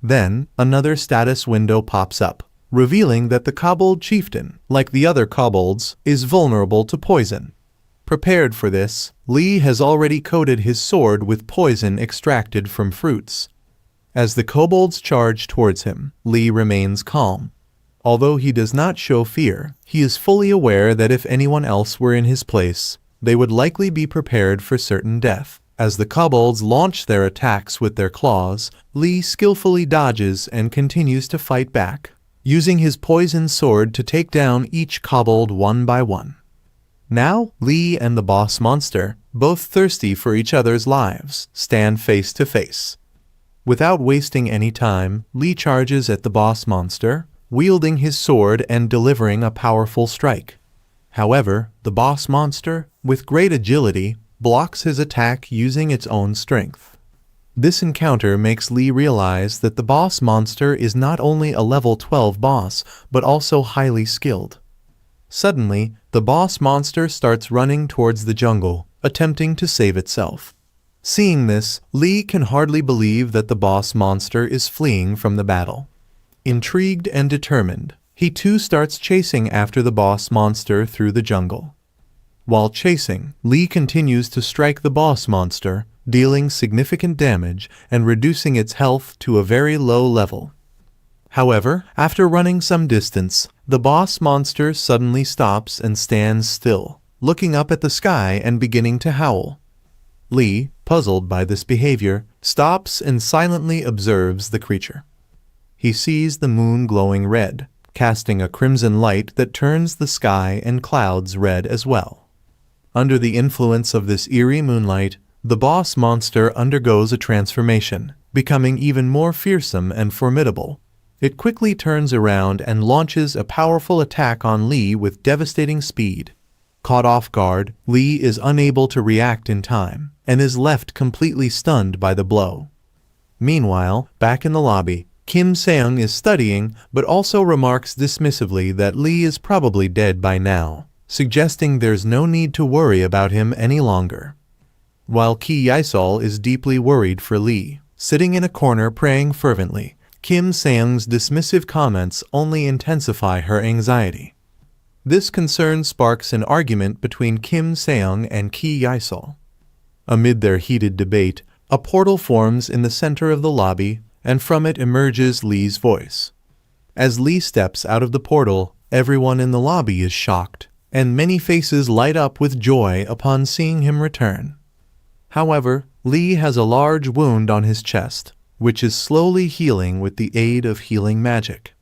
Then, another status window pops up, revealing that the kobold chieftain, like the other kobolds, is vulnerable to poison. Prepared for this, Lee has already coated his sword with poison extracted from fruits. As the kobolds charge towards him, Lee remains calm. Although he does not show fear, he is fully aware that if anyone else were in his place, they would likely be prepared for certain death. As the kobolds launch their attacks with their claws, Lee skillfully dodges and continues to fight back, using his poison sword to take down each kobold one by one. Now, Lee and the boss monster, both thirsty for each other's lives, stand face to face. Without wasting any time, Lee charges at the boss monster, wielding his sword and delivering a powerful strike. However, the boss monster, with great agility, blocks his attack using its own strength. This encounter makes Lee realize that the boss monster is not only a level 12 boss, but also highly skilled. Suddenly, the boss monster starts running towards the jungle, attempting to save itself. Seeing this, Lee can hardly believe that the boss monster is fleeing from the battle. Intrigued and determined, he too starts chasing after the boss monster through the jungle. While chasing, Lee continues to strike the boss monster, dealing significant damage and reducing its health to a very low level. However, after running some distance, the boss monster suddenly stops and stands still, looking up at the sky and beginning to howl. Lee, puzzled by this behavior, stops and silently observes the creature. He sees the moon glowing red, casting a crimson light that turns the sky and clouds red as well. Under the influence of this eerie moonlight, the boss monster undergoes a transformation, becoming even more fearsome and formidable. It quickly turns around and launches a powerful attack on Lee with devastating speed. Caught off guard, Lee is unable to react in time, and is left completely stunned by the blow. Meanwhile, back in the lobby, Kim Seung is studying, but also remarks dismissively that Lee is probably dead by now, suggesting there's no need to worry about him any longer. While Ki Yaesol is deeply worried for Lee, sitting in a corner praying fervently, Kim Seung's dismissive comments only intensify her anxiety. This concern sparks an argument between Kim Seung and Ki Yaesol. Amid their heated debate, a portal forms in the center of the lobby, and from it emerges Lee's voice. As Lee steps out of the portal, everyone in the lobby is shocked, and many faces light up with joy upon seeing him return. However, Lee has a large wound on his chest, which is slowly healing with the aid of healing magic.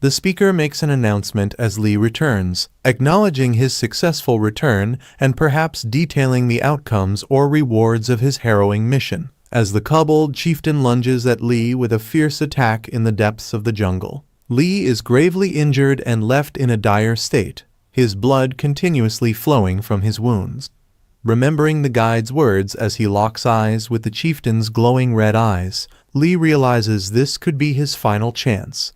The speaker makes an announcement as Lee returns, acknowledging his successful return and perhaps detailing the outcomes or rewards of his harrowing mission, as the kobold chieftain lunges at Lee with a fierce attack in the depths of the jungle. Lee is gravely injured and left in a dire state, his blood continuously flowing from his wounds. Remembering the guide's words as he locks eyes with the chieftain's glowing red eyes, Lee realizes this could be his final chance.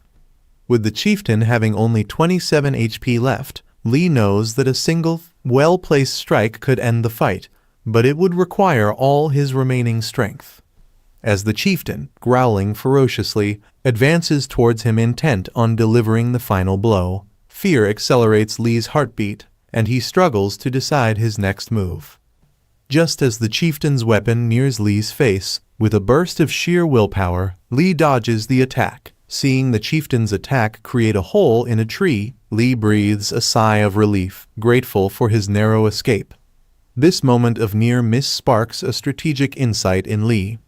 With the chieftain having only 27 HP left, Lee knows that a single, well-placed strike could end the fight, but it would require all his remaining strength. As the chieftain, growling ferociously, advances towards him intent on delivering the final blow, fear accelerates Lee's heartbeat, and he struggles to decide his next move. Just as the chieftain's weapon nears Lee's face, with a burst of sheer willpower, Lee dodges the attack. Seeing the chieftain's attack create a hole in a tree, Lee breathes a sigh of relief, grateful for his narrow escape. This moment of near miss sparks a strategic insight in Lee.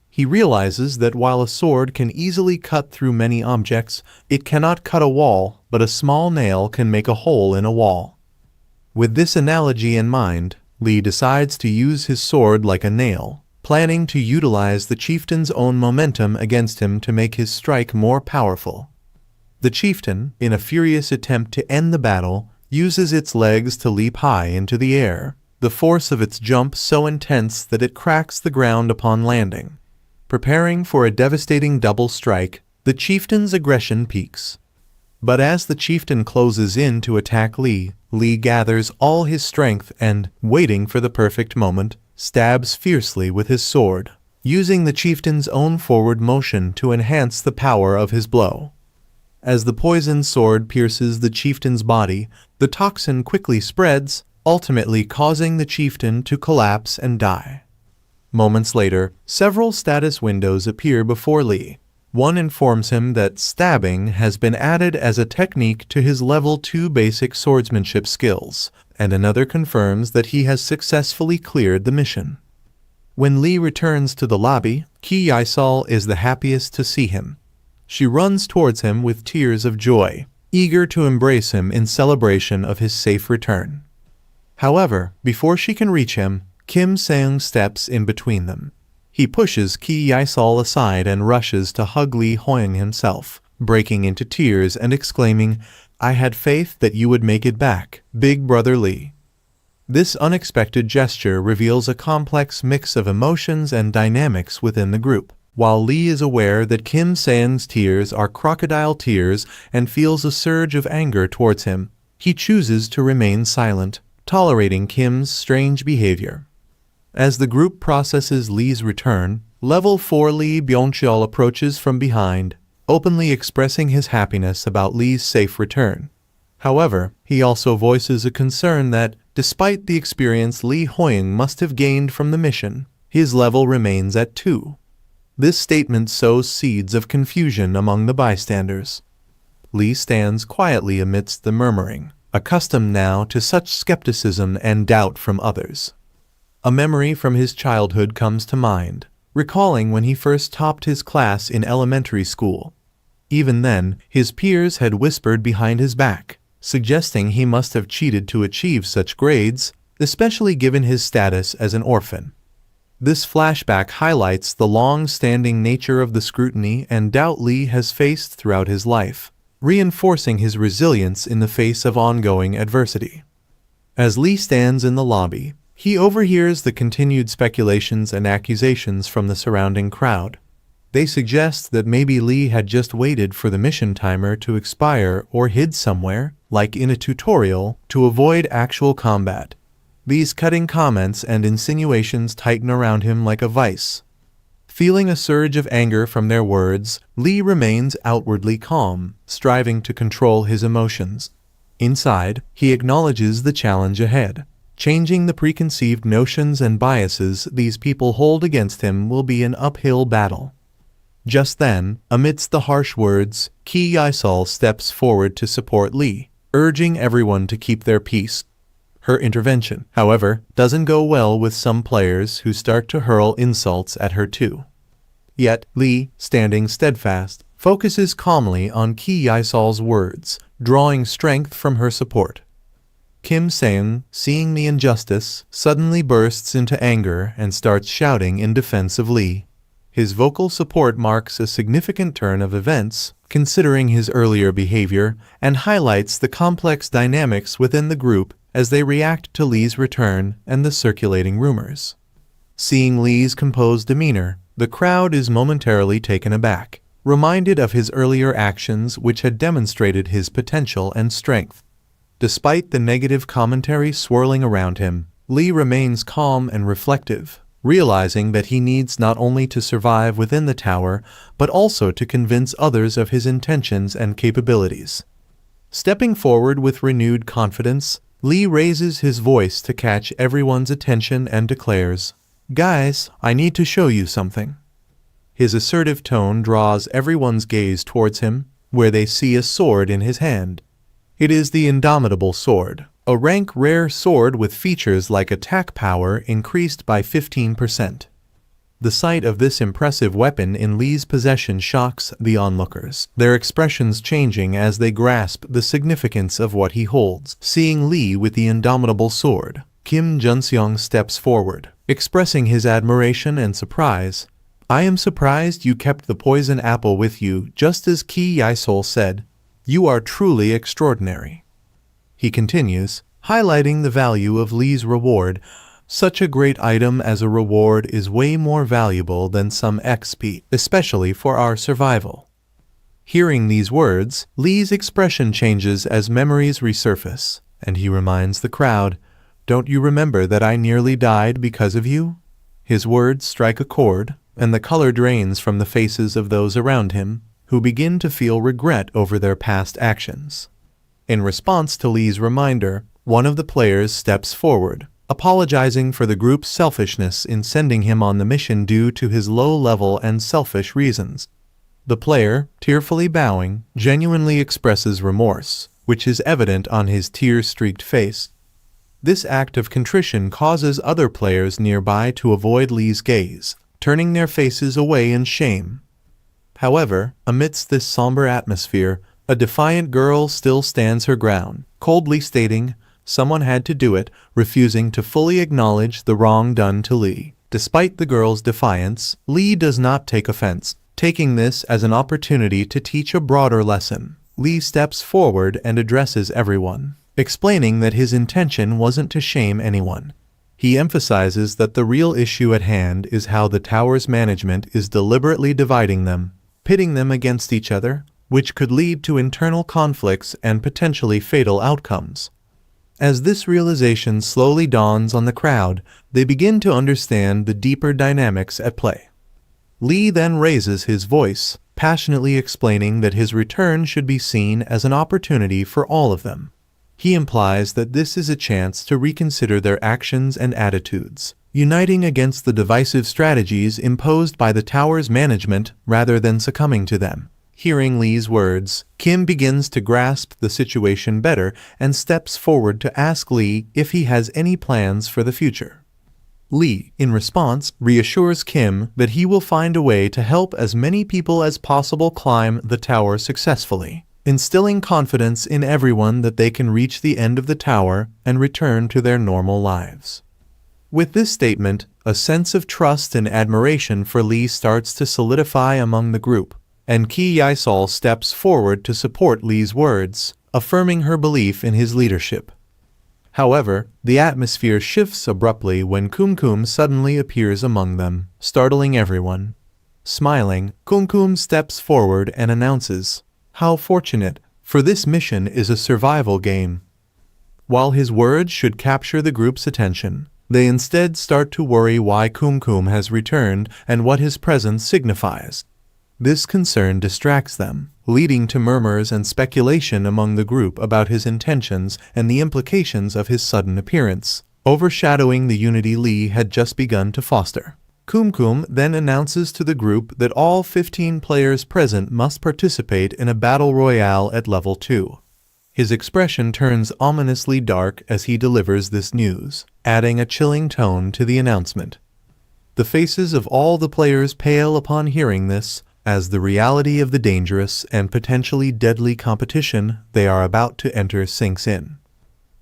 He realizes that while a sword can easily cut through many objects, it cannot cut a wall, but a small nail can make a hole in a wall. With this analogy in mind, Lee decides to use his sword like a nail, planning to utilize the chieftain's own momentum against him to make his strike more powerful. The chieftain, in a furious attempt to end the battle, uses its legs to leap high into the air, the force of its jump so intense that it cracks the ground upon landing. Preparing for a devastating double strike, the chieftain's aggression peaks. But as the chieftain closes in to attack Lee, Lee gathers all his strength and, waiting for the perfect moment, stabs fiercely with his sword, using the chieftain's own forward motion to enhance the power of his blow. As the poisoned sword pierces the chieftain's body, the toxin quickly spreads, ultimately causing the chieftain to collapse and die. Moments later, several status windows appear before Lee. One informs him that stabbing has been added as a technique to his level 2 basic swordsmanship skills, and another confirms that he has successfully cleared the mission. When Lee returns to the lobby, Ki Yaesol is the happiest to see him. She runs towards him with tears of joy, eager to embrace him in celebration of his safe return. However, before she can reach him, Kim Seung steps in between them. He pushes Ki Yaesol aside and rushes to hug Lee Hoying himself, breaking into tears and exclaiming, "I had faith that you would make it back, big brother Lee." This unexpected gesture reveals a complex mix of emotions and dynamics within the group. While Lee is aware that Kim Seung's tears are crocodile tears and feels a surge of anger towards him, he chooses to remain silent, tolerating Kim's strange behavior. As the group processes Lee's return, Level 4 Lee Byung-cheol approaches from behind, openly expressing his happiness about Lee's safe return. However, he also voices a concern that, despite the experience Lee Hoying must have gained from the mission, his level remains at 2. This statement sows seeds of confusion among the bystanders. Lee stands quietly amidst the murmuring, accustomed now to such skepticism and doubt from others. A memory from his childhood comes to mind, recalling when he first topped his class in elementary school. Even then, his peers had whispered behind his back, suggesting he must have cheated to achieve such grades, especially given his status as an orphan. This flashback highlights the long-standing nature of the scrutiny and doubt Lee has faced throughout his life, reinforcing his resilience in the face of ongoing adversity. As Lee stands in the lobby, he overhears the continued speculations and accusations from the surrounding crowd. They suggest that maybe Lee had just waited for the mission timer to expire or hid somewhere, like in a tutorial, to avoid actual combat. These cutting comments and insinuations tighten around him like a vice. Feeling a surge of anger from their words, Lee remains outwardly calm, striving to control his emotions. Inside, he acknowledges the challenge ahead. Changing the preconceived notions and biases these people hold against him will be an uphill battle. Just then, amidst the harsh words, Ki Yisol steps forward to support Lee, urging everyone to keep their peace. Her intervention, however, doesn't go well with some players who start to hurl insults at her too. Yet, Lee, standing steadfast, focuses calmly on Ki Yisol's words, drawing strength from her support. Kim Seung, seeing the injustice, suddenly bursts into anger and starts shouting in defense of Lee. His vocal support marks a significant turn of events, considering his earlier behavior, and highlights the complex dynamics within the group as they react to Lee's return and the circulating rumors. Seeing Lee's composed demeanor, the crowd is momentarily taken aback, reminded of his earlier actions which had demonstrated his potential and strength. Despite the negative commentary swirling around him, Lee remains calm and reflective, realizing that he needs not only to survive within the tower, but also to convince others of his intentions and capabilities. Stepping forward with renewed confidence, Lee raises his voice to catch everyone's attention and declares, "Guys, I need to show you something." His assertive tone draws everyone's gaze towards him, where they see a sword in his hand. It is the Indomitable Sword, a rank-rare sword with features like attack power increased by 15%. The sight of this impressive weapon in Lee's possession shocks the onlookers, their expressions changing as they grasp the significance of what he holds. Seeing Lee with the Indomitable Sword, Kim Junseong steps forward, expressing his admiration and surprise. "I am surprised you kept the poison apple with you, just as Ki Yisol said. You are truly extraordinary." He continues, highlighting the value of Lee's reward. "Such a great item as a reward is way more valuable than some XP, especially for our survival." Hearing these words, Lee's expression changes as memories resurface, and he reminds the crowd, "Don't you remember that I nearly died because of you?" His words strike a chord, and the color drains from the faces of those around him, who begin to feel regret over their past actions. In response to Lee's reminder, one of the players steps forward, apologizing for the group's selfishness in sending him on the mission due to his low level and selfish reasons. The player, tearfully bowing, genuinely expresses remorse, which is evident on his tear-streaked face. This act of contrition causes other players nearby to avoid Lee's gaze, turning their faces away in shame. However, amidst this somber atmosphere, a defiant girl still stands her ground, coldly stating, "Someone had to do it," refusing to fully acknowledge the wrong done to Lee. Despite the girl's defiance, Lee does not take offense, taking this as an opportunity to teach a broader lesson. Lee steps forward and addresses everyone, explaining that his intention wasn't to shame anyone. He emphasizes that the real issue at hand is how the tower's management is deliberately dividing them, pitting them against each other, which could lead to internal conflicts and potentially fatal outcomes. As this realization slowly dawns on the crowd, they begin to understand the deeper dynamics at play. Lee then raises his voice, passionately explaining that his return should be seen as an opportunity for all of them. He implies that this is a chance to reconsider their actions and attitudes, uniting against the divisive strategies imposed by the tower's management rather than succumbing to them. Hearing Lee's words, Kim begins to grasp the situation better and steps forward to ask Lee if he has any plans for the future. Lee, in response, reassures Kim that he will find a way to help as many people as possible climb the tower successfully, instilling confidence in everyone that they can reach the end of the tower and return to their normal lives. With this statement, a sense of trust and admiration for Lee starts to solidify among the group, and Ki Yisol steps forward to support Lee's words, affirming her belief in his leadership. However, the atmosphere shifts abruptly when Kumkum suddenly appears among them, startling everyone. Smiling, Kumkum steps forward and announces, "How fortunate, for this mission is a survival game." While his words should capture the group's attention, they instead start to worry why Kumkum has returned and what his presence signifies. This concern distracts them, leading to murmurs and speculation among the group about his intentions and the implications of his sudden appearance, overshadowing the unity Lee had just begun to foster. Kumkum then announces to the group that all 15 players present must participate in a battle royale at level 2. His expression turns ominously dark as he delivers this news, adding a chilling tone to the announcement. The faces of all the players pale upon hearing this, as the reality of the dangerous and potentially deadly competition they are about to enter sinks in.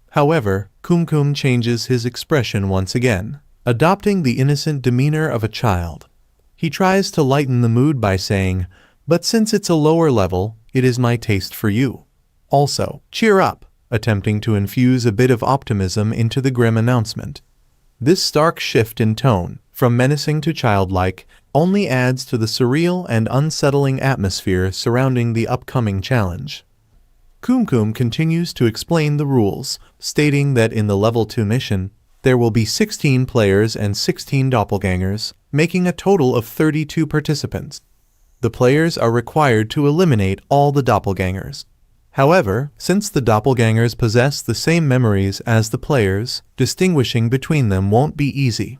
However, Kumkum changes his expression once again, adopting the innocent demeanor of a child. He tries to lighten the mood by saying, "But since it's a lower level, it is my taste for you. Also, cheer up," attempting to infuse a bit of optimism into the grim announcement. This stark shift in tone, from menacing to childlike, only adds to the surreal and unsettling atmosphere surrounding the upcoming challenge. Kumkum continues to explain the rules, stating that in the level 2 mission, there will be 16 players and 16 doppelgangers, making a total of 32 participants. The players are required to eliminate all the doppelgangers. However, since the doppelgangers possess the same memories as the players, distinguishing between them won't be easy.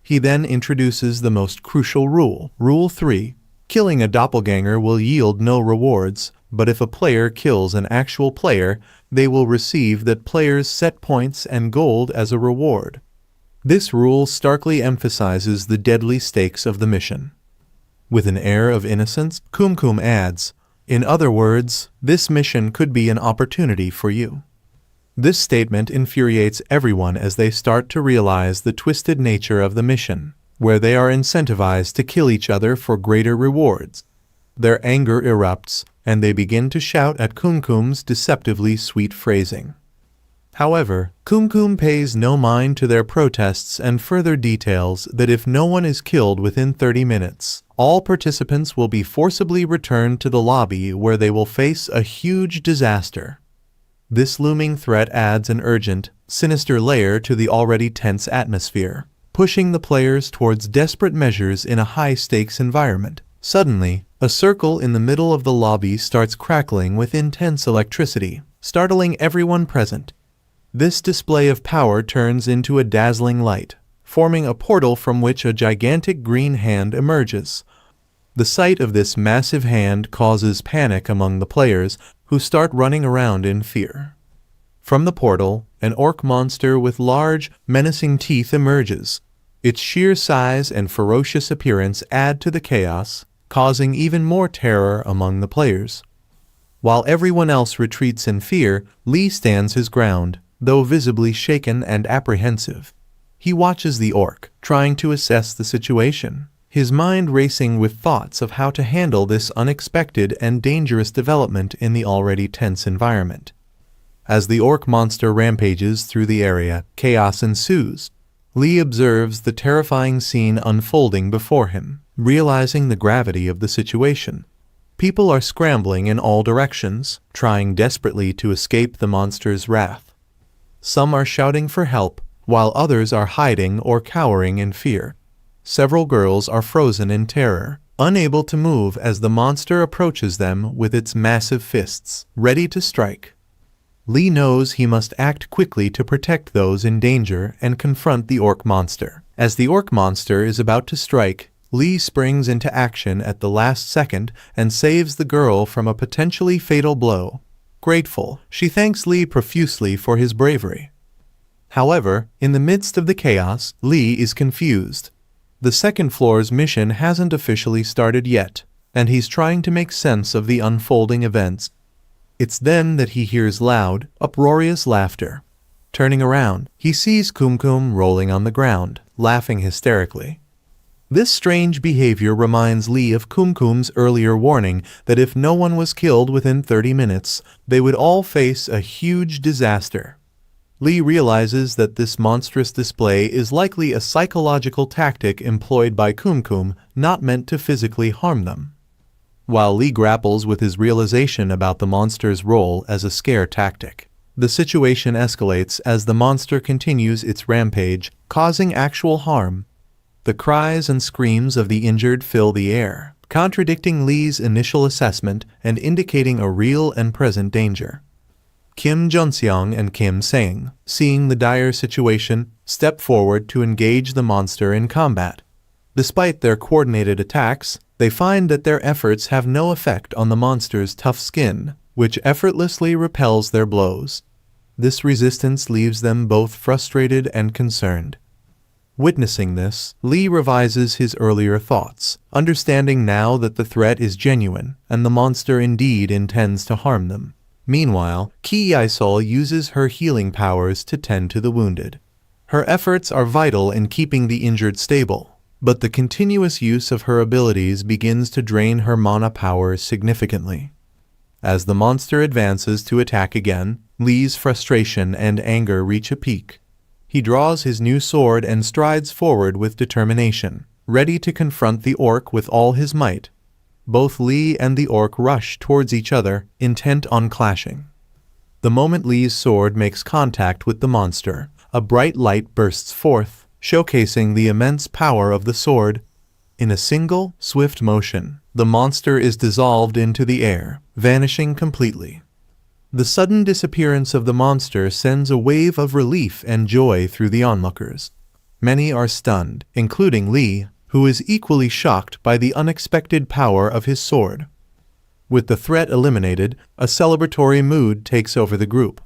He then introduces the most crucial rule, Rule 3. Killing a doppelganger will yield no rewards, but if a player kills an actual player, they will receive that player's set points and gold as a reward. This rule starkly emphasizes the deadly stakes of the mission. With an air of innocence, Kumkum adds, "In other words, this mission could be an opportunity for you." This statement infuriates everyone as they start to realize the twisted nature of the mission, where they are incentivized to kill each other for greater rewards. Their anger erupts, and they begin to shout at Kumkum's deceptively sweet phrasing. However, Kumkum pays no mind to their protests and further details that if no one is killed within 30 minutes, all participants will be forcibly returned to the lobby where they will face a huge disaster. This looming threat adds an urgent, sinister layer to the already tense atmosphere, pushing the players towards desperate measures in a high-stakes environment. Suddenly, a circle in the middle of the lobby starts crackling with intense electricity, startling everyone present. This display of power turns into a dazzling light, forming a portal from which a gigantic green hand emerges. The sight of this massive hand causes panic among the players, who start running around in fear. From the portal, an orc monster with large, menacing teeth emerges. Its sheer size and ferocious appearance add to the chaos, causing even more terror among the players. While everyone else retreats in fear, Lee stands his ground, though visibly shaken and apprehensive. He watches the orc, trying to assess the situation, his mind racing with thoughts of how to handle this unexpected and dangerous development in the already tense environment. As the orc monster rampages through the area, chaos ensues. Lee observes the terrifying scene unfolding before him, realizing the gravity of the situation. People are scrambling in all directions, trying desperately to escape the monster's wrath. Some are shouting for help, while others are hiding or cowering in fear. Several girls are frozen in terror, unable to move as the monster approaches them with its massive fists, ready to strike. Lee knows he must act quickly to protect those in danger and confront the orc monster. As the orc monster is about to strike, Lee springs into action at the last second and saves the girl from a potentially fatal blow. Grateful, she thanks Lee profusely for his bravery. However, in the midst of the chaos, Lee is confused. The second floor's mission hasn't officially started yet, and he's trying to make sense of the unfolding events. It's then that he hears loud, uproarious laughter. Turning around, he sees Kumkum rolling on the ground, laughing hysterically. This strange behavior reminds Lee of Kumkum's earlier warning that if no one was killed within 30 minutes, they would all face a huge disaster. Lee realizes that this monstrous display is likely a psychological tactic employed by Kumkum, not meant to physically harm them. While Lee grapples with his realization about the monster's role as a scare tactic, the situation escalates as the monster continues its rampage, causing actual harm. The cries and screams of the injured fill the air, contradicting Lee's initial assessment and indicating a real and present danger. Kim Junseong and Kim Sang, seeing the dire situation, step forward to engage the monster in combat. Despite their coordinated attacks, they find that their efforts have no effect on the monster's tough skin, which effortlessly repels their blows. This resistance leaves them both frustrated and concerned. Witnessing this, Lee revises his earlier thoughts, understanding now that the threat is genuine and the monster indeed intends to harm them. Meanwhile, Ki Yaesol uses her healing powers to tend to the wounded. Her efforts are vital in keeping the injured stable, but the continuous use of her abilities begins to drain her mana power significantly. As the monster advances to attack again, Lee's frustration and anger reach a peak. He draws his new sword and strides forward with determination, ready to confront the orc with all his might. Both Lee and the orc rush towards each other, intent on clashing. The moment Lee's sword makes contact with the monster, a bright light bursts forth, showcasing the immense power of the sword. In a single, swift motion, the monster is dissolved into the air, vanishing completely. The sudden disappearance of the monster sends a wave of relief and joy through the onlookers. Many are stunned, including Lee, who is equally shocked by the unexpected power of his sword. With the threat eliminated, a celebratory mood takes over the group.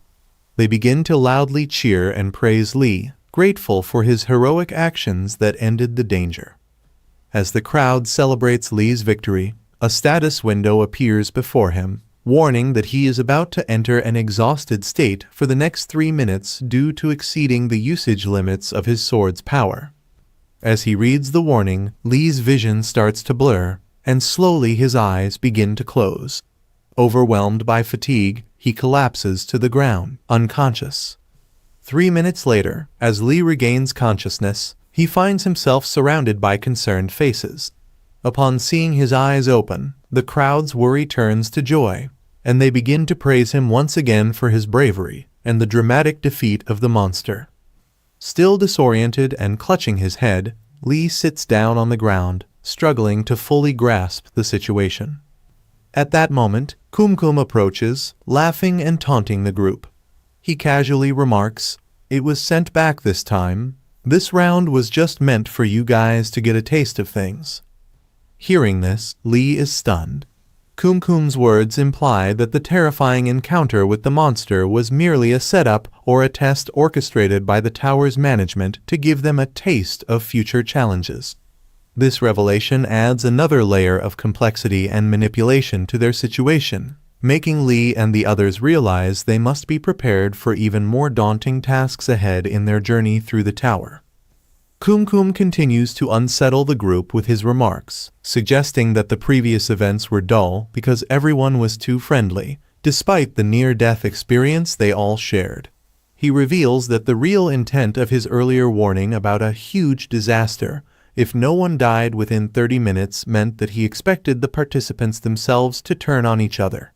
They begin to loudly cheer and praise Lee, grateful for his heroic actions that ended the danger. As the crowd celebrates Lee's victory, a status window appears before him, warning that he is about to enter an exhausted state for the next 3 minutes due to exceeding the usage limits of his sword's power. As he reads the warning, Lee's vision starts to blur, and slowly his eyes begin to close. Overwhelmed by fatigue, he collapses to the ground, unconscious. 3 minutes later, as Lee regains consciousness, he finds himself surrounded by concerned faces. Upon seeing his eyes open, the crowd's worry turns to joy, and they begin to praise him once again for his bravery and the dramatic defeat of the monster. Still disoriented and clutching his head, Lee sits down on the ground, struggling to fully grasp the situation. At that moment, Kumkum approaches, laughing and taunting the group. He casually remarks, "It was sent back this time. This round was just meant for you guys to get a taste of things." Hearing this, Lee is stunned. Kumkum's words imply that the terrifying encounter with the monster was merely a setup or a test orchestrated by the tower's management to give them a taste of future challenges. This revelation adds another layer of complexity and manipulation to their situation, making Lee and the others realize they must be prepared for even more daunting tasks ahead in their journey through the tower. Kumkum continues to unsettle the group with his remarks, suggesting that the previous events were dull because everyone was too friendly, despite the near-death experience they all shared. He reveals that the real intent of his earlier warning about a huge disaster, if no one died within 30 minutes, meant that he expected the participants themselves to turn on each other.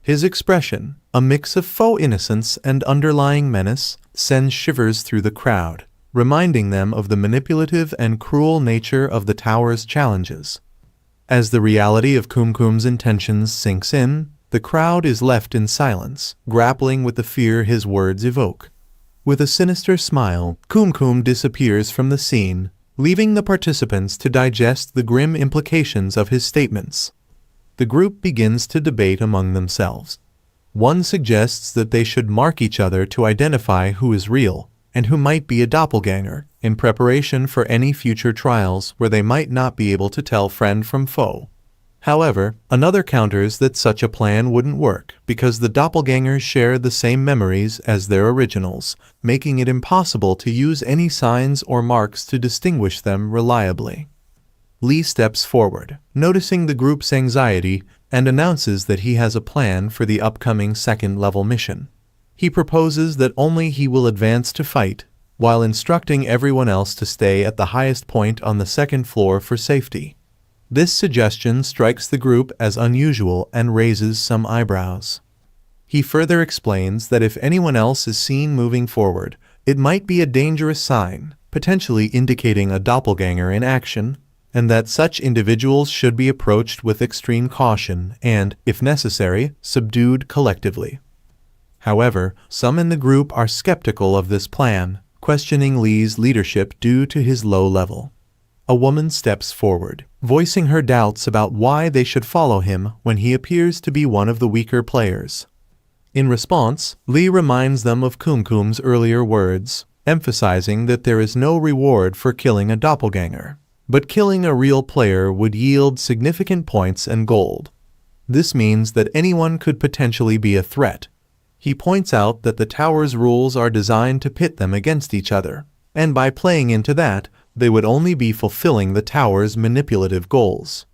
His expression, a mix of faux innocence and underlying menace, sends shivers through the crowd, reminding them of the manipulative and cruel nature of the tower's challenges. As the reality of Kumkum's intentions sinks in, the crowd is left in silence, grappling with the fear his words evoke. With a sinister smile, Kumkum disappears from the scene, leaving the participants to digest the grim implications of his statements. The group begins to debate among themselves. One suggests that they should mark each other to identify who is real and who might be a doppelganger, in preparation for any future trials where they might not be able to tell friend from foe. However, another counters that such a plan wouldn't work because the doppelgangers share the same memories as their originals, making it impossible to use any signs or marks to distinguish them reliably. Lee steps forward, noticing the group's anxiety, and announces that he has a plan for the upcoming second-level mission. He proposes that only he will advance to fight, while instructing everyone else to stay at the highest point on the second floor for safety. This suggestion strikes the group as unusual and raises some eyebrows. He further explains that if anyone else is seen moving forward, it might be a dangerous sign, potentially indicating a doppelganger in action, and that such individuals should be approached with extreme caution and, if necessary, subdued collectively. However, some in the group are skeptical of this plan, questioning Lee's leadership due to his low level. A woman steps forward, voicing her doubts about why they should follow him when he appears to be one of the weaker players. In response, Lee reminds them of Kumkum's earlier words, emphasizing that there is no reward for killing a doppelganger, but killing a real player would yield significant points and gold. This means that anyone could potentially be a threat. He points out that the tower's rules are designed to pit them against each other, and by playing into that, they would only be fulfilling the tower's manipulative goals.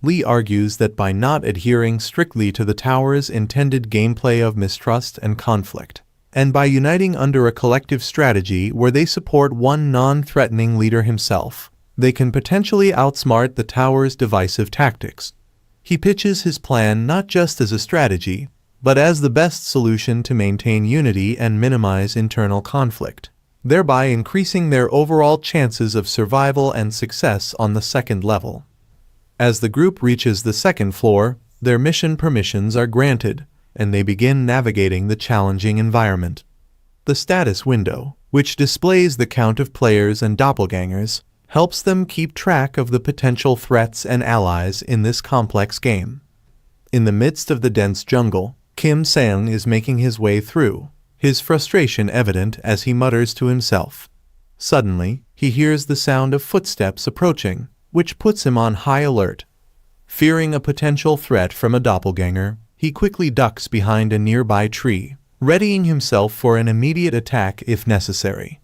Lee argues that by not adhering strictly to the tower's intended gameplay of mistrust and conflict, and by uniting under a collective strategy where they support one non-threatening leader himself, they can potentially outsmart the tower's divisive tactics. He pitches his plan not just as a strategy, but as the best solution to maintain unity and minimize internal conflict, thereby increasing their overall chances of survival and success on the second level. As the group reaches the second floor, their mission permissions are granted, and they begin navigating the challenging environment. The status window, which displays the count of players and doppelgangers, helps them keep track of the potential threats and allies in this complex game. In the midst of the dense jungle, Kim Sang is making his way through, his frustration evident as he mutters to himself. Suddenly, he hears the sound of footsteps approaching, which puts him on high alert. Fearing a potential threat from a doppelganger, he quickly ducks behind a nearby tree, readying himself for an immediate attack if necessary.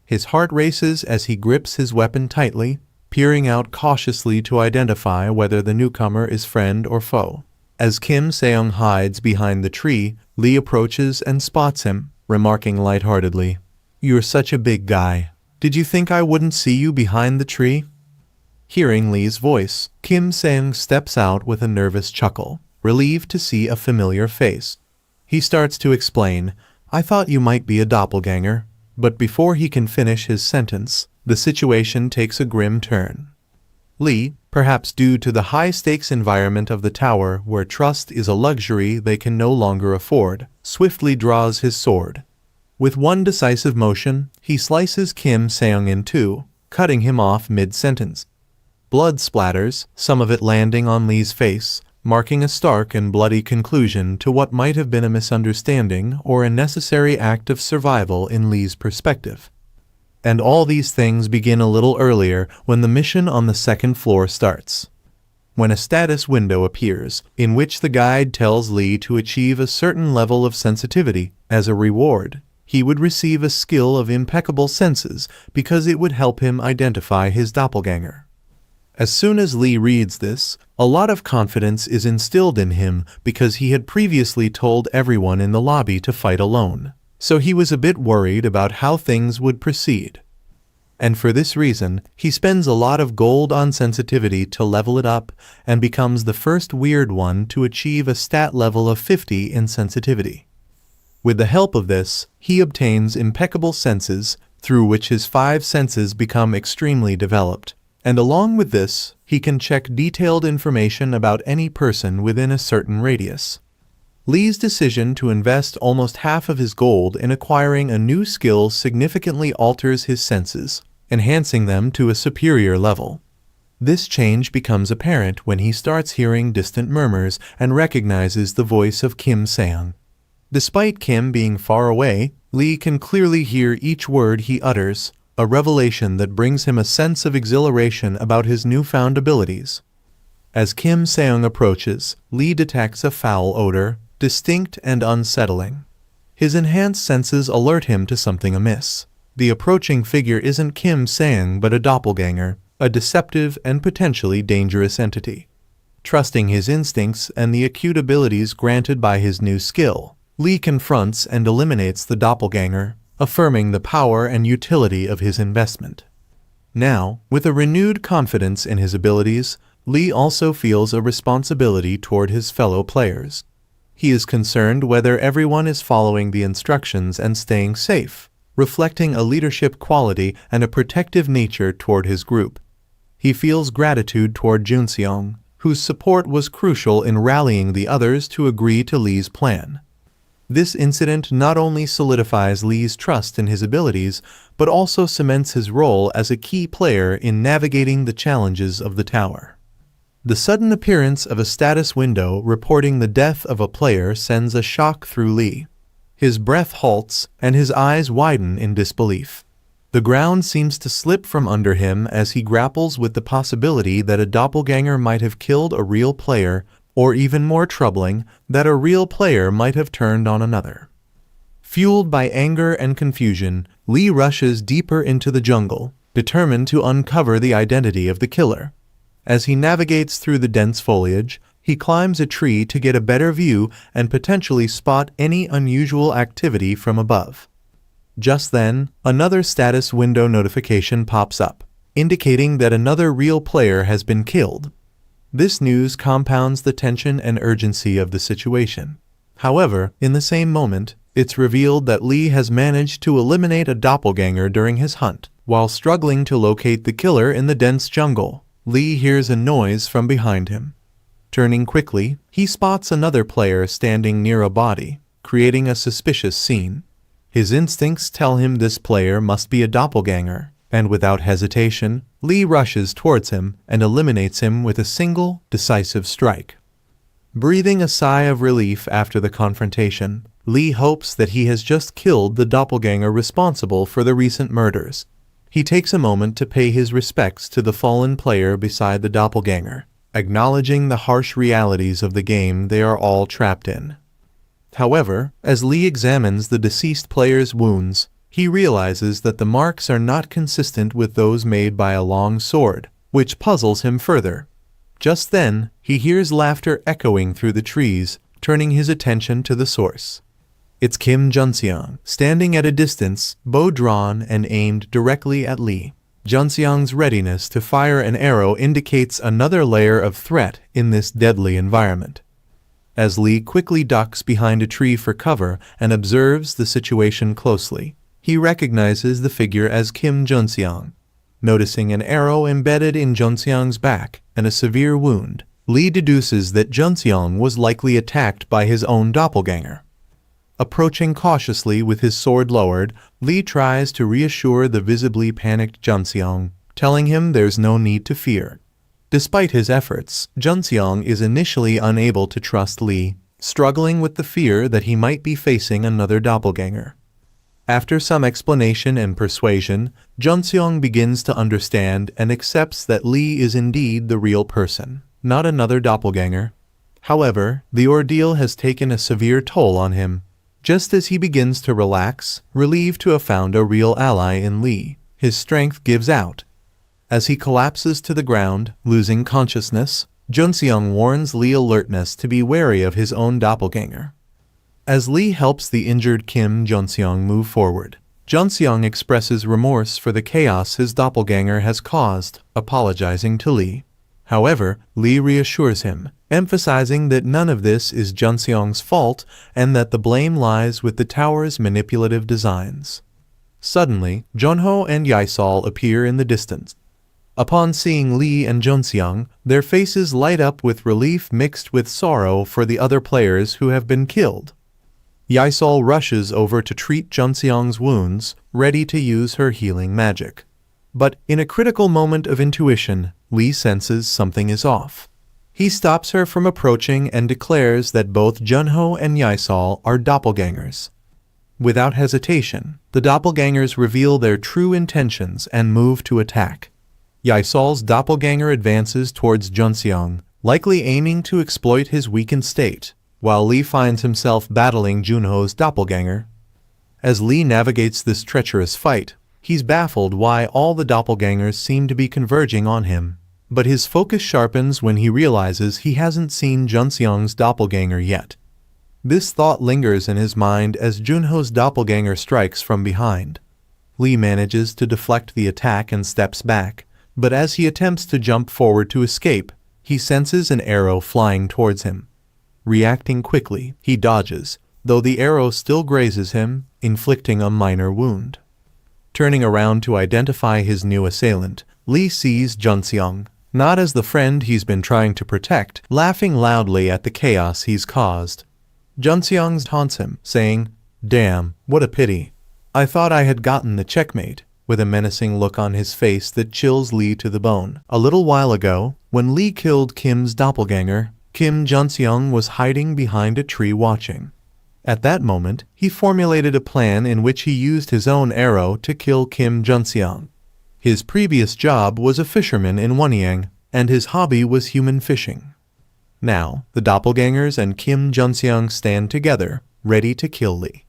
His heart races as he grips his weapon tightly, peering out cautiously to identify whether the newcomer is friend or foe. As Kim Seong hides behind the tree, Lee approaches and spots him, remarking lightheartedly, "You're such a big guy. Did you think I wouldn't see you behind the tree?" Hearing Lee's voice, Kim Seong steps out with a nervous chuckle, relieved to see a familiar face. He starts to explain, "I thought you might be a doppelganger." But before he can finish his sentence, the situation takes a grim turn. Lee, perhaps due to the high-stakes environment of the tower where trust is a luxury they can no longer afford, swiftly draws his sword. With one decisive motion, he slices Kim Seong in two, cutting him off mid-sentence. Blood splatters, some of it landing on Lee's face, marking a stark and bloody conclusion to what might have been a misunderstanding or a necessary act of survival in Lee's perspective. And all these things begin a little earlier when the mission on the second floor starts. When a status window appears, in which the guide tells Lee to achieve a certain level of sensitivity as a reward, he would receive a skill of impeccable senses because it would help him identify his doppelganger. As soon as Lee reads this, a lot of confidence is instilled in him because he had previously told everyone in the lobby to fight alone, so he was a bit worried about how things would proceed. And for this reason, he spends a lot of gold on sensitivity to level it up and becomes the first weird one to achieve a stat level of 50 in sensitivity. With the help of this, he obtains impeccable senses, through which his 5 senses become extremely developed. And along with this, he can check detailed information about any person within a certain radius. Lee's decision to invest almost half of his gold in acquiring a new skill significantly alters his senses, enhancing them to a superior level. This change becomes apparent when he starts hearing distant murmurs and recognizes the voice of Kim Seong. Despite Kim being far away, Lee can clearly hear each word he utters, a revelation that brings him a sense of exhilaration about his newfound abilities. As Kim Seung approaches, Lee detects a foul odor, distinct and unsettling. His enhanced senses alert him to something amiss. The approaching figure isn't Kim Seung but a doppelganger, a deceptive and potentially dangerous entity. Trusting his instincts and the acute abilities granted by his new skill, Lee confronts and eliminates the doppelganger, affirming the power and utility of his investment. Now, with a renewed confidence in his abilities, Lee also feels a responsibility toward his fellow players. He is concerned whether everyone is following the instructions and staying safe, reflecting a leadership quality and a protective nature toward his group. He feels gratitude toward Junseong, whose support was crucial in rallying the others to agree to Lee's plan. This incident not only solidifies Lee's trust in his abilities, but also cements his role as a key player in navigating the challenges of the tower. The sudden appearance of a status window reporting the death of a player sends a shock through Lee. His breath halts, and his eyes widen in disbelief. The ground seems to slip from under him as he grapples with the possibility that a doppelganger might have killed a real player, or even more troubling, that a real player might have turned on another. Fueled by anger and confusion, Lee rushes deeper into the jungle, determined to uncover the identity of the killer. As he navigates through the dense foliage, he climbs a tree to get a better view and potentially spot any unusual activity from above. Just then, another status window notification pops up, indicating that another real player has been killed. This news compounds the tension and urgency of the situation. However, in the same moment, it's revealed that Lee has managed to eliminate a doppelganger during his hunt. While struggling to locate the killer in the dense jungle, Lee hears a noise from behind him. Turning quickly, he spots another player standing near a body, creating a suspicious scene. His instincts tell him this player must be a doppelganger, and without hesitation, Lee rushes towards him and eliminates him with a single, decisive strike. Breathing a sigh of relief after the confrontation, Lee hopes that he has just killed the doppelganger responsible for the recent murders. He takes a moment to pay his respects to the fallen player beside the doppelganger, acknowledging the harsh realities of the game they are all trapped in. However, as Lee examines the deceased player's wounds, he realizes that the marks are not consistent with those made by a long sword, which puzzles him further. Just then, he hears laughter echoing through the trees, turning his attention to the source. It's Kim Junseong, standing at a distance, bow drawn and aimed directly at Lee. Junseong's readiness to fire an arrow indicates another layer of threat in this deadly environment. As Lee quickly ducks behind a tree for cover and observes the situation closely, he recognizes the figure as Kim Junseong. Noticing an arrow embedded in Junseong's back and a severe wound, Lee deduces that Junseong was likely attacked by his own doppelganger. Approaching cautiously with his sword lowered, Lee tries to reassure the visibly panicked Junseong, telling him there's no need to fear. Despite his efforts, Junseong is initially unable to trust Lee, struggling with the fear that he might be facing another doppelganger. After some explanation and persuasion, Junseong begins to understand and accepts that Lee is indeed the real person, not another doppelganger. However, the ordeal has taken a severe toll on him. Just as he begins to relax, relieved to have found a real ally in Lee, his strength gives out. As he collapses to the ground, losing consciousness, Junseong warns Lee alertness to be wary of his own doppelganger. As Lee helps the injured Kim Junseong move forward, Junseong expresses remorse for the chaos his doppelganger has caused, apologizing to Lee. However, Lee reassures him, emphasizing that none of this is Junseong's fault and that the blame lies with the tower's manipulative designs. Suddenly, Junho and Yaesol appear in the distance. Upon seeing Lee and Junseong, their faces light up with relief mixed with sorrow for the other players who have been killed. Yaesol rushes over to treat Junseong's wounds, ready to use her healing magic. But in a critical moment of intuition, Lee senses something is off. He stops her from approaching and declares that both Junho and Yaesol are doppelgangers. Without hesitation, the doppelgangers reveal their true intentions and move to attack. Yaesol's doppelganger advances towards Junseong, likely aiming to exploit his weakened state, while Lee finds himself battling Junho's doppelganger. As Lee navigates this treacherous fight, he's baffled why all the doppelgangers seem to be converging on him, but his focus sharpens when he realizes he hasn't seen Junseong's doppelganger yet. This thought lingers in his mind as Junho's doppelganger strikes from behind. Lee manages to deflect the attack and steps back, but as he attempts to jump forward to escape, he senses an arrow flying towards him. Reacting quickly, he dodges, though the arrow still grazes him, inflicting a minor wound. Turning around to identify his new assailant, Lee sees Junseong, not as the friend he's been trying to protect, laughing loudly at the chaos he's caused. Junseong taunts him, saying, "Damn, what a pity. I thought I had gotten the checkmate," with a menacing look on his face that chills Lee to the bone. A little while ago, when Lee killed Kim's doppelganger, Kim Junseong was hiding behind a tree watching. At that moment, he formulated a plan in which he used his own arrow to kill Kim Junseong. His previous job was a fisherman in Wanyang, and his hobby was human fishing. Now, the doppelgangers and Kim Junseong stand together, ready to kill Lee.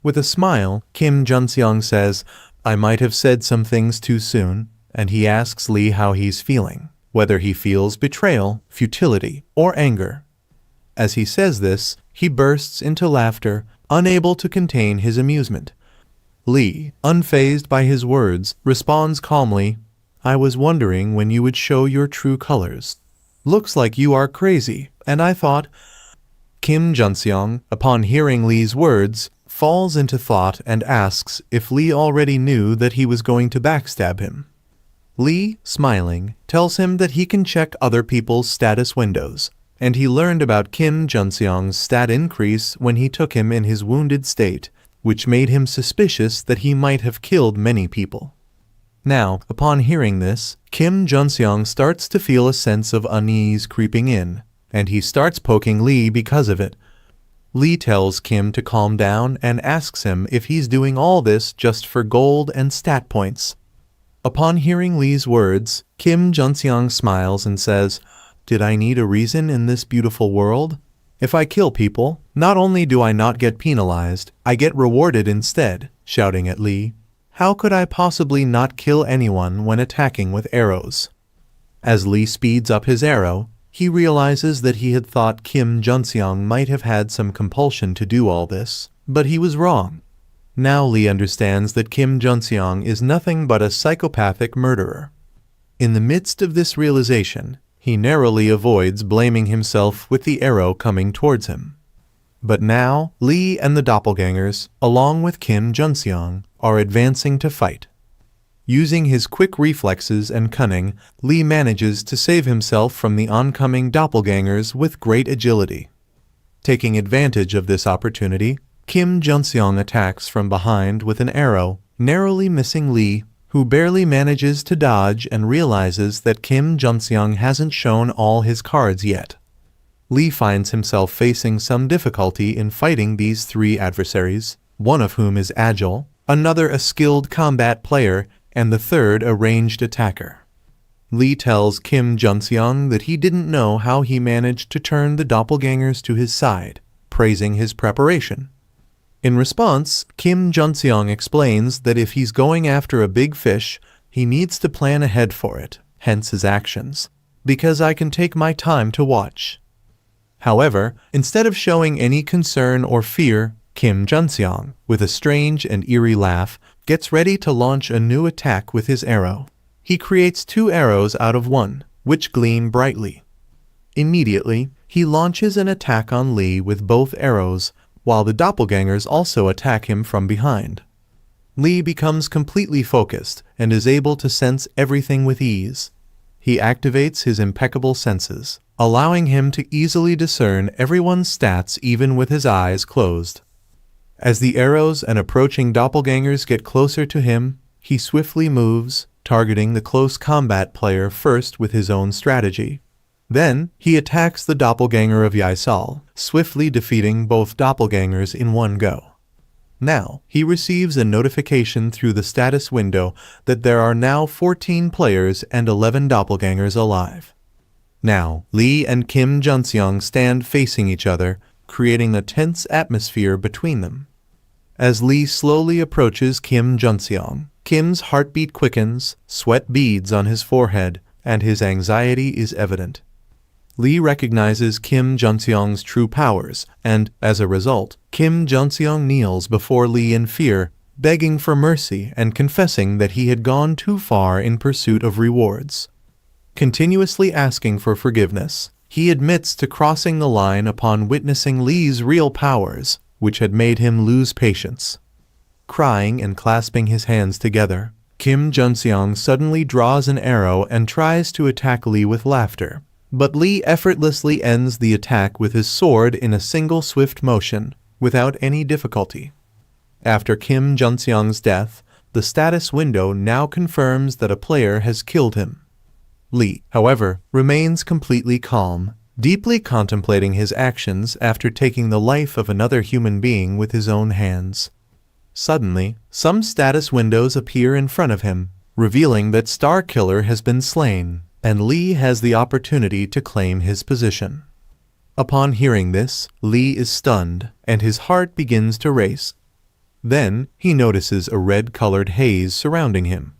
With a smile, Kim Junseong says, "I might have said some things too soon," and he asks Lee how he's feeling, whether he feels betrayal, futility, or anger. As he says this, he bursts into laughter, unable to contain his amusement. Lee, unfazed by his words, responds calmly, "I was wondering when you would show your true colors. Looks like you are crazy, and I thought—" Kim Junseong, upon hearing Lee's words, falls into thought and asks if Lee already knew that he was going to backstab him. Lee, smiling, tells him that he can check other people's status windows, and he learned about Kim Junseong's stat increase when he took him in his wounded state, which made him suspicious that he might have killed many people. Now, upon hearing this, Kim Junseong starts to feel a sense of unease creeping in, and he starts poking Lee because of it. Lee tells Kim to calm down and asks him if he's doing all this just for gold and stat points. Upon hearing Lee's words, Kim Junseong smiles and says, "Did I need a reason in this beautiful world? If I kill people, not only do I not get penalized, I get rewarded instead," shouting at Lee. "How could I possibly not kill anyone when attacking with arrows?" As Lee speeds up his arrow, he realizes that he had thought Kim Junseong might have had some compulsion to do all this, but he was wrong. Now Lee understands that Kim Junseong is nothing but a psychopathic murderer. In the midst of this realization, he narrowly avoids blaming himself with the arrow coming towards him. But now, Lee and the doppelgangers, along with Kim Junseong, are advancing to fight. Using his quick reflexes and cunning, Lee manages to save himself from the oncoming doppelgangers with great agility. Taking advantage of this opportunity, Kim Junseong attacks from behind with an arrow, narrowly missing Lee, who barely manages to dodge and realizes that Kim Junseong hasn't shown all his cards yet. Lee finds himself facing some difficulty in fighting these three adversaries, one of whom is agile, another a skilled combat player, and the third a ranged attacker. Lee tells Kim Junseong that he didn't know how he managed to turn the doppelgangers to his side, praising his preparation. In response, Kim Junseong explains that if he's going after a big fish, he needs to plan ahead for it, hence his actions, "because I can take my time to watch." However, instead of showing any concern or fear, Kim Junseong, with a strange and eerie laugh, gets ready to launch a new attack with his arrow. He creates two arrows out of one, which gleam brightly. Immediately, he launches an attack on Lee with both arrows, while the doppelgangers also attack him from behind. Lee becomes completely focused and is able to sense everything with ease. He activates his impeccable senses, allowing him to easily discern everyone's stats even with his eyes closed. As the arrows and approaching doppelgangers get closer to him, he swiftly moves, targeting the close combat player first with his own strategy. Then, he attacks the doppelganger of Yaisal, swiftly defeating both doppelgangers in one go. Now, he receives a notification through the status window that there are now 14 players and 11 doppelgangers alive. Now, Lee and Kim Junseong stand facing each other, creating a tense atmosphere between them. As Lee slowly approaches Kim Junseong, Kim's heartbeat quickens, sweat beads on his forehead, and his anxiety is evident. Lee recognizes Kim Junseong's true powers, and, as a result, Kim Junseong kneels before Lee in fear, begging for mercy and confessing that he had gone too far in pursuit of rewards. Continuously asking for forgiveness, he admits to crossing the line upon witnessing Lee's real powers, which had made him lose patience. Crying and clasping his hands together, Kim Junseong suddenly draws an arrow and tries to attack Lee with laughter, but Lee effortlessly ends the attack with his sword in a single swift motion, without any difficulty. After Kim Junseong's death, the status window now confirms that a player has killed him. Lee, however, remains completely calm, deeply contemplating his actions after taking the life of another human being with his own hands. Suddenly, some status windows appear in front of him, revealing that Star Killer has been slain, and Lee has the opportunity to claim his position. Upon hearing this, Lee is stunned, and his heart begins to race. Then, he notices a red-colored haze surrounding him.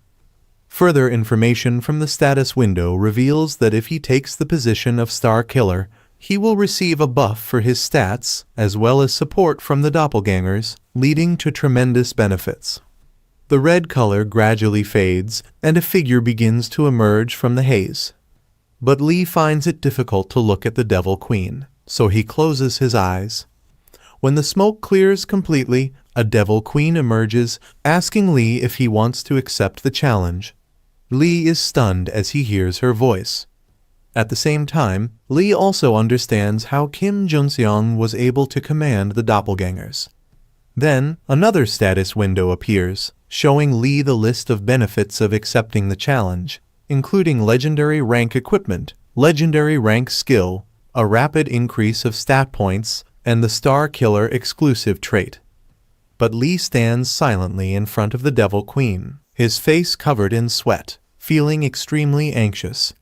Further information from the status window reveals that if he takes the position of Star Killer, he will receive a buff for his stats, as well as support from the doppelgangers, leading to tremendous benefits. The red color gradually fades, and a figure begins to emerge from the haze. But Lee finds it difficult to look at the Devil Queen, so he closes his eyes. When the smoke clears completely, a Devil Queen emerges, asking Lee if he wants to accept the challenge. Lee is stunned as he hears her voice. At the same time, Lee also understands how Kim Junseong was able to command the doppelgangers. Then, another status window appears, showing Lee the list of benefits of accepting the challenge, including legendary rank equipment, legendary rank skill, a rapid increase of stat points, and the Star Killer exclusive trait. But Lee stands silently in front of the Devil Queen, his face covered in sweat, feeling extremely anxious.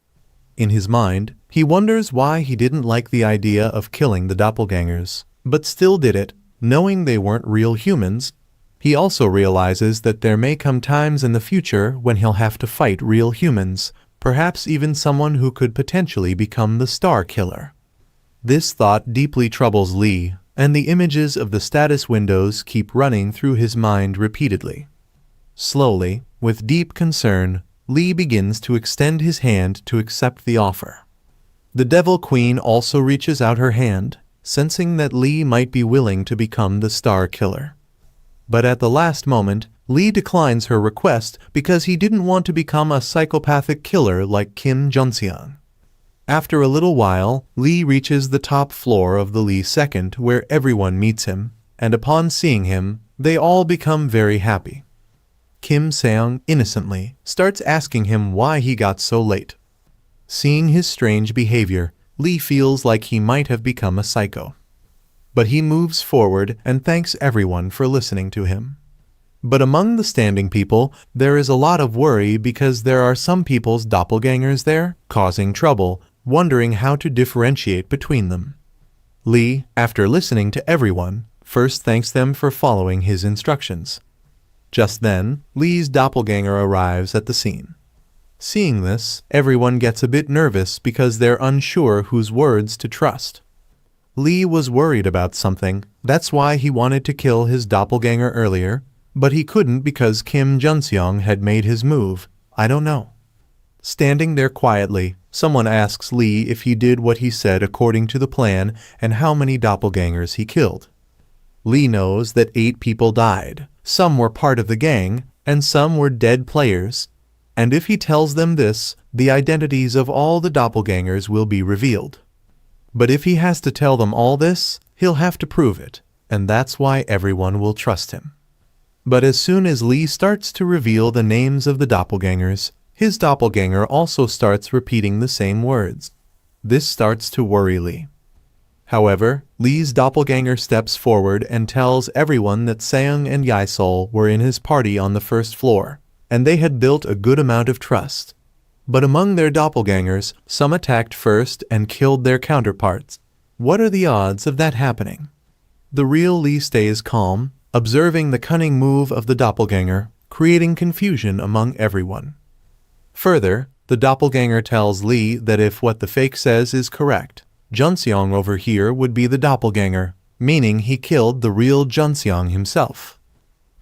In his mind, he wonders why he didn't like the idea of killing the doppelgangers, but still did it, knowing they weren't real humans. He also realizes that there may come times in the future when he'll have to fight real humans, perhaps even someone who could potentially become the Star Killer. This thought deeply troubles Lee, and the images of the status windows keep running through his mind repeatedly. Slowly, with deep concern, Lee begins to extend his hand to accept the offer. The Devil Queen also reaches out her hand, sensing that Lee might be willing to become the Star Killer. But at the last moment, Lee declines her request because he didn't want to become a psychopathic killer like Kim Junseong. After a little while, Lee reaches the top floor of the Lee Second where everyone meets him, and upon seeing him, they all become very happy. Kim Seong innocently starts asking him why he got so late. Seeing his strange behavior, Lee feels like he might have become a psycho. But he moves forward and thanks everyone for listening to him. But among the standing people, there is a lot of worry because there are some people's doppelgangers there, causing trouble, wondering how to differentiate between them. Lee, after listening to everyone, first thanks them for following his instructions. Just then, Lee's doppelganger arrives at the scene. Seeing this, everyone gets a bit nervous because they're unsure whose words to trust. Lee was worried about something, that's why he wanted to kill his doppelganger earlier, but he couldn't because Kim Junseong had made his move. I don't know. Standing there quietly, someone asks Lee if he did what he said according to the plan and how many doppelgangers he killed. Lee knows that 8 people died. Some were part of the gang, and some were dead players. And if he tells them this, the identities of all the doppelgangers will be revealed. But if he has to tell them all this, he'll have to prove it, and that's why everyone will trust him. But as soon as Lee starts to reveal the names of the doppelgangers, his doppelganger also starts repeating the same words. This starts to worry Lee. However, Lee's doppelganger steps forward and tells everyone that Seong and Yaesol were in his party on the first floor, and they had built a good amount of trust. But among their doppelgangers, some attacked first and killed their counterparts. What are the odds of that happening? The real Lee stays calm, observing the cunning move of the doppelganger, creating confusion among everyone. Further, the doppelganger tells Lee that if what the fake says is correct, Junseong over here would be the doppelganger, meaning he killed the real Junseong himself.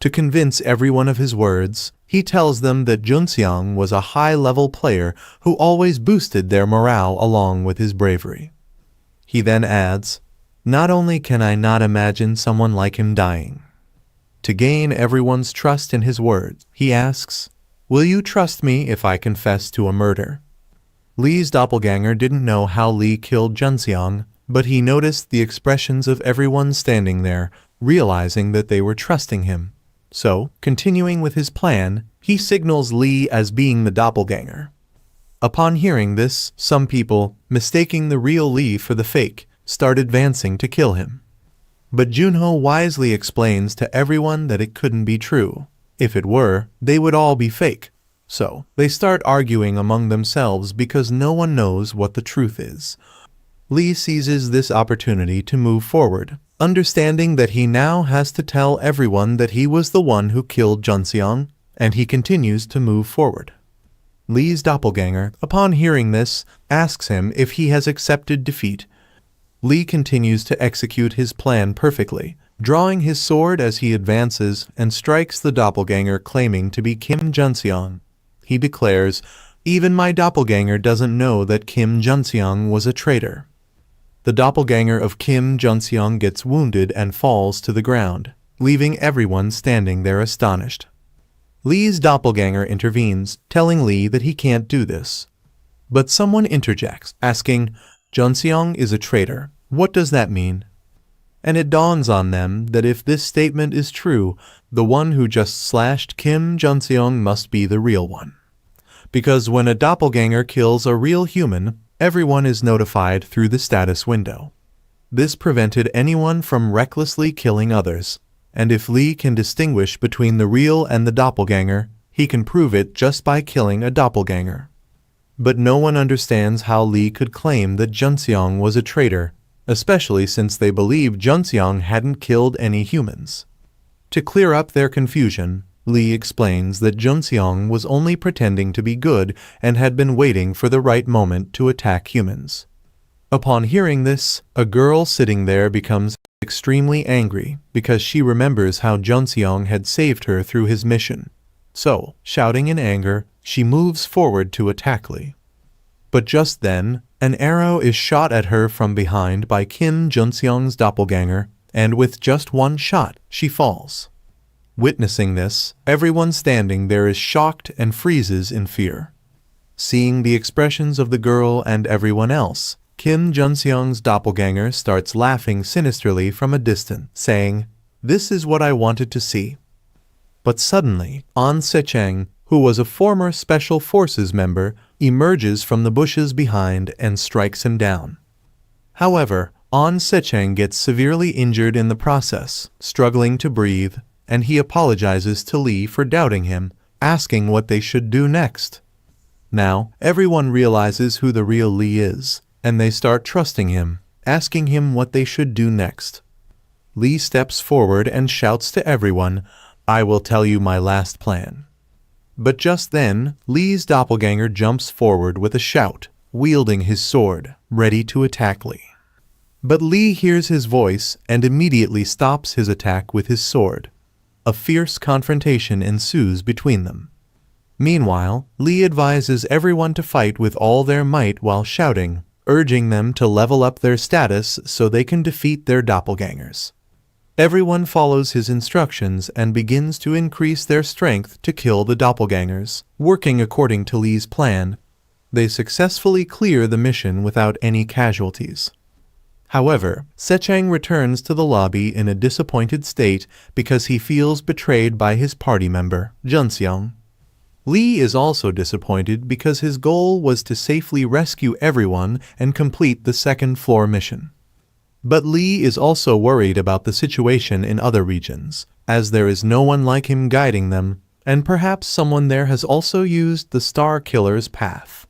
To convince everyone of his words, he tells them that Junseong was a high-level player who always boosted their morale along with his bravery. He then adds, "Not only can I not imagine someone like him dying." To gain everyone's trust in his words, he asks, "Will you trust me if I confess to a murder?" Lee's doppelganger didn't know how Lee killed Junseong, but he noticed the expressions of everyone standing there, realizing that they were trusting him. So, continuing with his plan, he signals Lee as being the doppelganger. Upon hearing this, some people, mistaking the real Lee for the fake, start advancing to kill him. But Junho wisely explains to everyone that it couldn't be true. If it were, they would all be fake. So, they start arguing among themselves because no one knows what the truth is. Lee seizes this opportunity to move forward, understanding that he now has to tell everyone that he was the one who killed Junseong, and he continues to move forward. Lee's doppelganger, upon hearing this, asks him if he has accepted defeat. Lee continues to execute his plan perfectly, drawing his sword as he advances and strikes the doppelganger claiming to be Kim Junseong. He declares, "Even my doppelganger doesn't know that Kim Junseong was a traitor." The doppelganger of Kim Junseong gets wounded and falls to the ground, leaving everyone standing there astonished. Lee's doppelganger intervenes, telling Lee that he can't do this. But someone interjects, asking, "Junseong is a traitor. What does that mean?" And it dawns on them that if this statement is true, the one who just slashed Kim Junseong must be the real one. Because when a doppelganger kills a real human, everyone is notified through the status window. This prevented anyone from recklessly killing others, and if Lee can distinguish between the real and the doppelganger, he can prove it just by killing a doppelganger. But no one understands how Lee could claim that Junseong was a traitor, especially since they believe Junseong hadn't killed any humans. To clear up their confusion, Lee explains that Junseong was only pretending to be good and had been waiting for the right moment to attack humans. Upon hearing this, a girl sitting there becomes extremely angry because she remembers how Junseong had saved her through his mission. So, shouting in anger, she moves forward to attack Lee. But just then, an arrow is shot at her from behind by Kim Junseong's doppelganger, and with just one shot, she falls. Witnessing this, everyone standing there is shocked and freezes in fear. Seeing the expressions of the girl and everyone else, Kim Junseong's doppelganger starts laughing sinisterly from a distance, saying, "This is what I wanted to see." But suddenly, An Secheng, who was a former Special Forces member, emerges from the bushes behind and strikes him down. However, An Secheng gets severely injured in the process, struggling to breathe, and he apologizes to Lee for doubting him, asking what they should do next. Now, everyone realizes who the real Lee is, and they start trusting him, asking him what they should do next. Lee steps forward and shouts to everyone, "I will tell you my last plan." But just then, Lee's doppelganger jumps forward with a shout, wielding his sword, ready to attack Lee. But Lee hears his voice and immediately stops his attack with his sword. A fierce confrontation ensues between them. Meanwhile, Lee advises everyone to fight with all their might while shouting, urging them to level up their status so they can defeat their doppelgangers. Everyone follows his instructions and begins to increase their strength to kill the doppelgangers. Working according to Lee's plan, they successfully clear the mission without any casualties. However, Secheng returns to the lobby in a disappointed state because he feels betrayed by his party member, Junseong. Lee is also disappointed because his goal was to safely rescue everyone and complete the second-floor mission. But Lee is also worried about the situation in other regions, as there is no one like him guiding them, and perhaps someone there has also used the Star Killer's path.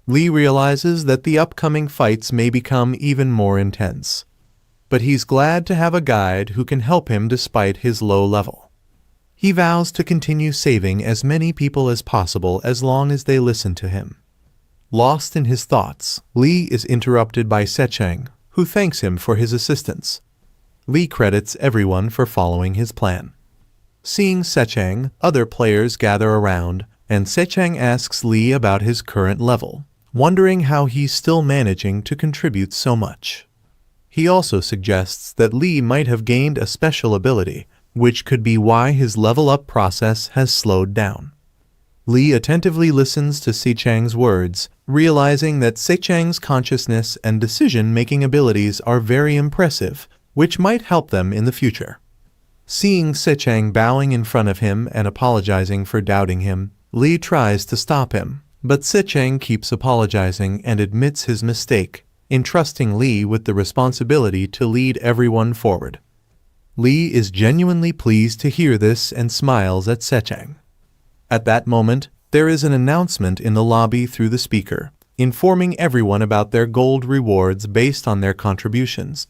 Lee realizes that the upcoming fights may become even more intense, but he's glad to have a guide who can help him despite his low level. He vows to continue saving as many people as possible as long as they listen to him. Lost in his thoughts, Lee is interrupted by Secheng, who thanks him for his assistance. Lee credits everyone for following his plan. Seeing Secheng, other players gather around, and Secheng asks Lee about his current level, wondering how he's still managing to contribute so much. He also suggests that Lee might have gained a special ability, which could be why his level-up process has slowed down. Lee attentively listens to Secheng's words, realizing that Secheng's consciousness and decision-making abilities are very impressive, which might help them in the future. Seeing Secheng bowing in front of him and apologizing for doubting him, Lee tries to stop him, but Secheng keeps apologizing and admits his mistake, entrusting Lee with the responsibility to lead everyone forward. Lee is genuinely pleased to hear this and smiles at Secheng. At that moment, there is an announcement in the lobby through the speaker, informing everyone about their gold rewards based on their contributions.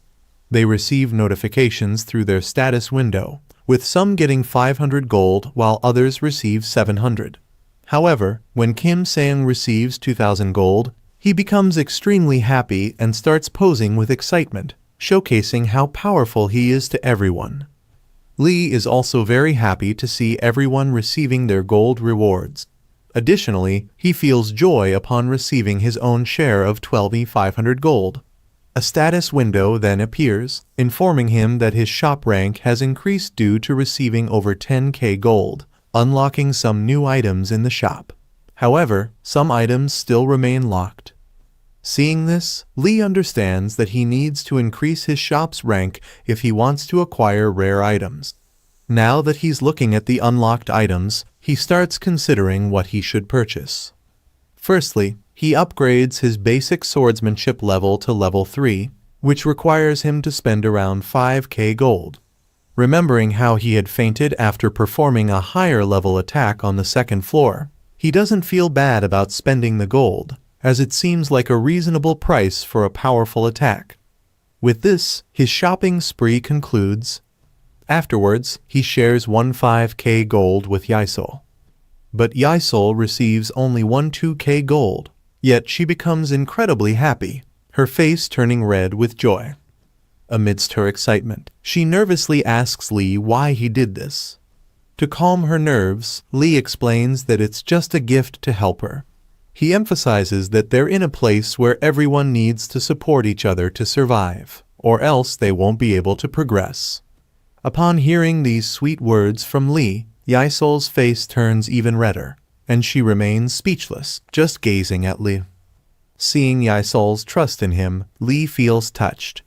They receive notifications through their status window, with some getting 500 gold while others receive 700. However, when Kim Sang receives 2,000 gold, he becomes extremely happy and starts posing with excitement, showcasing how powerful he is to everyone. Lee is also very happy to see everyone receiving their gold rewards. Additionally, he feels joy upon receiving his own share of 12,500 gold. A status window then appears, informing him that his shop rank has increased due to receiving over 10k gold, unlocking some new items in the shop. However, some items still remain locked. Seeing this, Lee understands that he needs to increase his shop's rank if he wants to acquire rare items. Now that he's looking at the unlocked items, he starts considering what he should purchase. Firstly, he upgrades his basic swordsmanship level to level 3, which requires him to spend around 5k gold. Remembering how he had fainted after performing a higher level attack on the second floor, he doesn't feel bad about spending the gold, as it seems like a reasonable price for a powerful attack. With this, his shopping spree concludes. Afterwards, he shares 15k gold with Yisol. But Yisol receives only 12k gold, yet she becomes incredibly happy, her face turning red with joy. Amidst her excitement, she nervously asks Lee why he did this. To calm her nerves, Lee explains that it's just a gift to help her. He emphasizes that they're in a place where everyone needs to support each other to survive, or else they won't be able to progress. Upon hearing these sweet words from Lee, Yisol's face turns even redder, and she remains speechless, just gazing at Lee. Seeing Yisol's trust in him, Lee feels touched.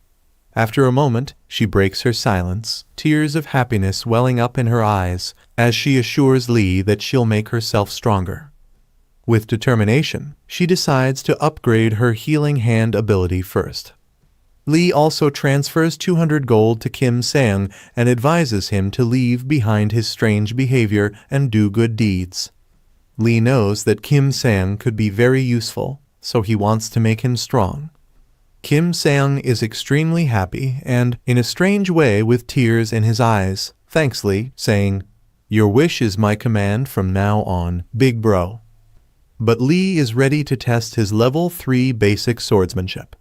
After a moment, she breaks her silence, tears of happiness welling up in her eyes, as she assures Lee that she'll make herself stronger. With determination, she decides to upgrade her healing hand ability first. Lee also transfers 200 gold to Kim Sang and advises him to leave behind his strange behavior and do good deeds. Lee knows that Kim Sang could be very useful, so he wants to make him strong. Kim Sang is extremely happy and, in a strange way with tears in his eyes, thanks Lee, saying, "Your wish is my command from now on, big bro." But Lee is ready to test his level 3 basic swordsmanship.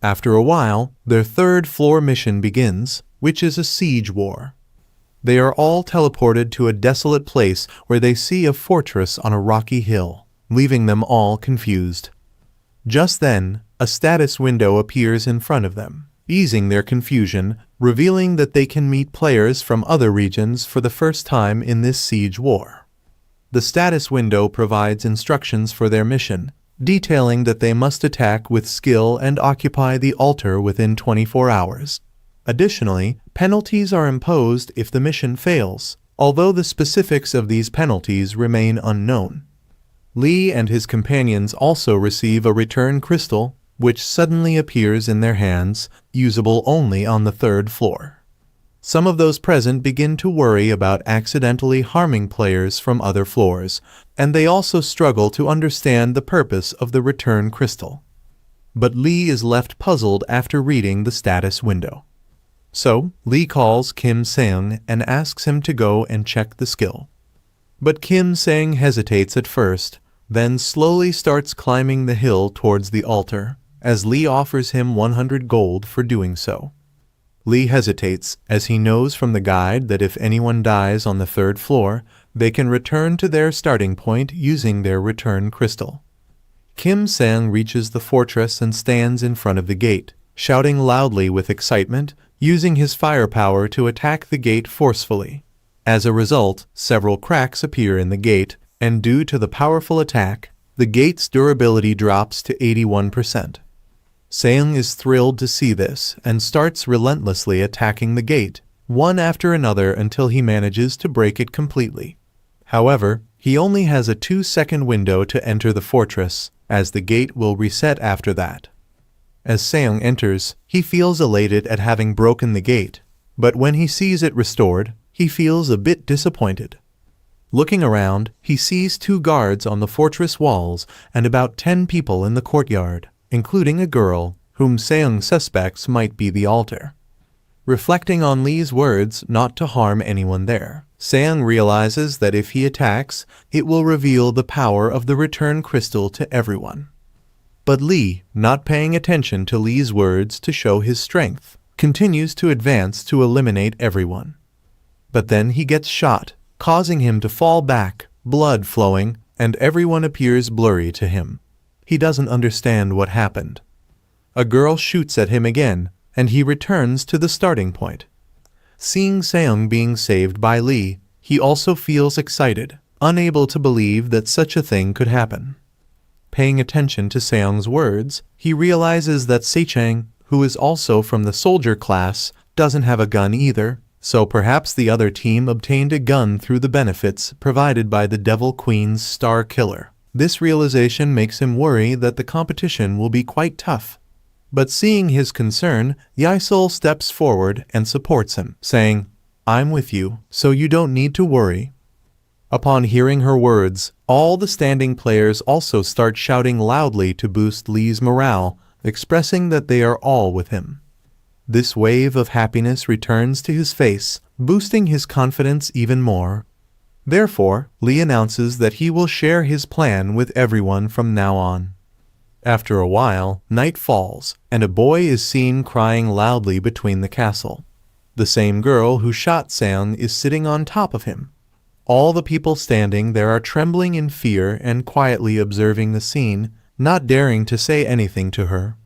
After a while, their third floor mission begins, which is a siege war. They are all teleported to a desolate place where they see a fortress on a rocky hill, leaving them all confused. Just then, a status window appears in front of them, easing their confusion, revealing that they can meet players from other regions for the first time in this siege war. The status window provides instructions for their mission, detailing that they must attack with skill and occupy the altar within 24 hours. Additionally, penalties are imposed if the mission fails, although the specifics of these penalties remain unknown. Lee and his companions also receive a return crystal, which suddenly appears in their hands, usable only on the third floor. Some of those present begin to worry about accidentally harming players from other floors, and they also struggle to understand the purpose of the return crystal. But Lee is left puzzled after reading the status window. So, Lee calls Kim Seung and asks him to go and check the skill. But Kim Seung hesitates at first, then slowly starts climbing the hill towards the altar, as Lee offers him 100 gold for doing so. Lee hesitates, as he knows from the guide that if anyone dies on the 3rd floor, they can return to their starting point using their return crystal. Kim Seung reaches the fortress and stands in front of the gate, shouting loudly with excitement, using his firepower to attack the gate forcefully. As a result, several cracks appear in the gate, and due to the powerful attack, the gate's durability drops to 81%. Seung is thrilled to see this and starts relentlessly attacking the gate, one after another until he manages to break it completely. However, he only has a 2-second window to enter the fortress, as the gate will reset after that. As Seung enters, he feels elated at having broken the gate, but when he sees it restored, he feels a bit disappointed. Looking around, he sees 2 guards on the fortress walls and about 10 people in the courtyard, including a girl, whom Seung suspects might be the altar. Reflecting on Lee's words not to harm anyone there, Seung realizes that if he attacks, it will reveal the power of the return crystal to everyone. But Lee, not paying attention to Lee's words to show his strength, continues to advance to eliminate everyone. But then he gets shot, causing him to fall back, blood flowing, and everyone appears blurry to him. He doesn't understand what happened. A girl shoots at him again, and he returns to the starting point. Seeing Seung being saved by Lee, he also feels excited, unable to believe that such a thing could happen. Paying attention to Seung's words, he realizes that Sechang, who is also from the soldier class, doesn't have a gun either, so perhaps the other team obtained a gun through the benefits provided by the Devil Queen's Star Killer. This realization makes him worry that the competition will be quite tough. But seeing his concern, Yaisol steps forward and supports him, saying, "I'm with you, so you don't need to worry." Upon hearing her words, all the standing players also start shouting loudly to boost Lee's morale, expressing that they are all with him. This wave of happiness returns to his face, boosting his confidence even more. Therefore, Lee announces that he will share his plan with everyone from now on. After a while, night falls, and a boy is seen crying loudly between the castle. The same girl who shot Seung is sitting on top of him. All the people standing there are trembling in fear and quietly observing the scene, not daring to say anything to her.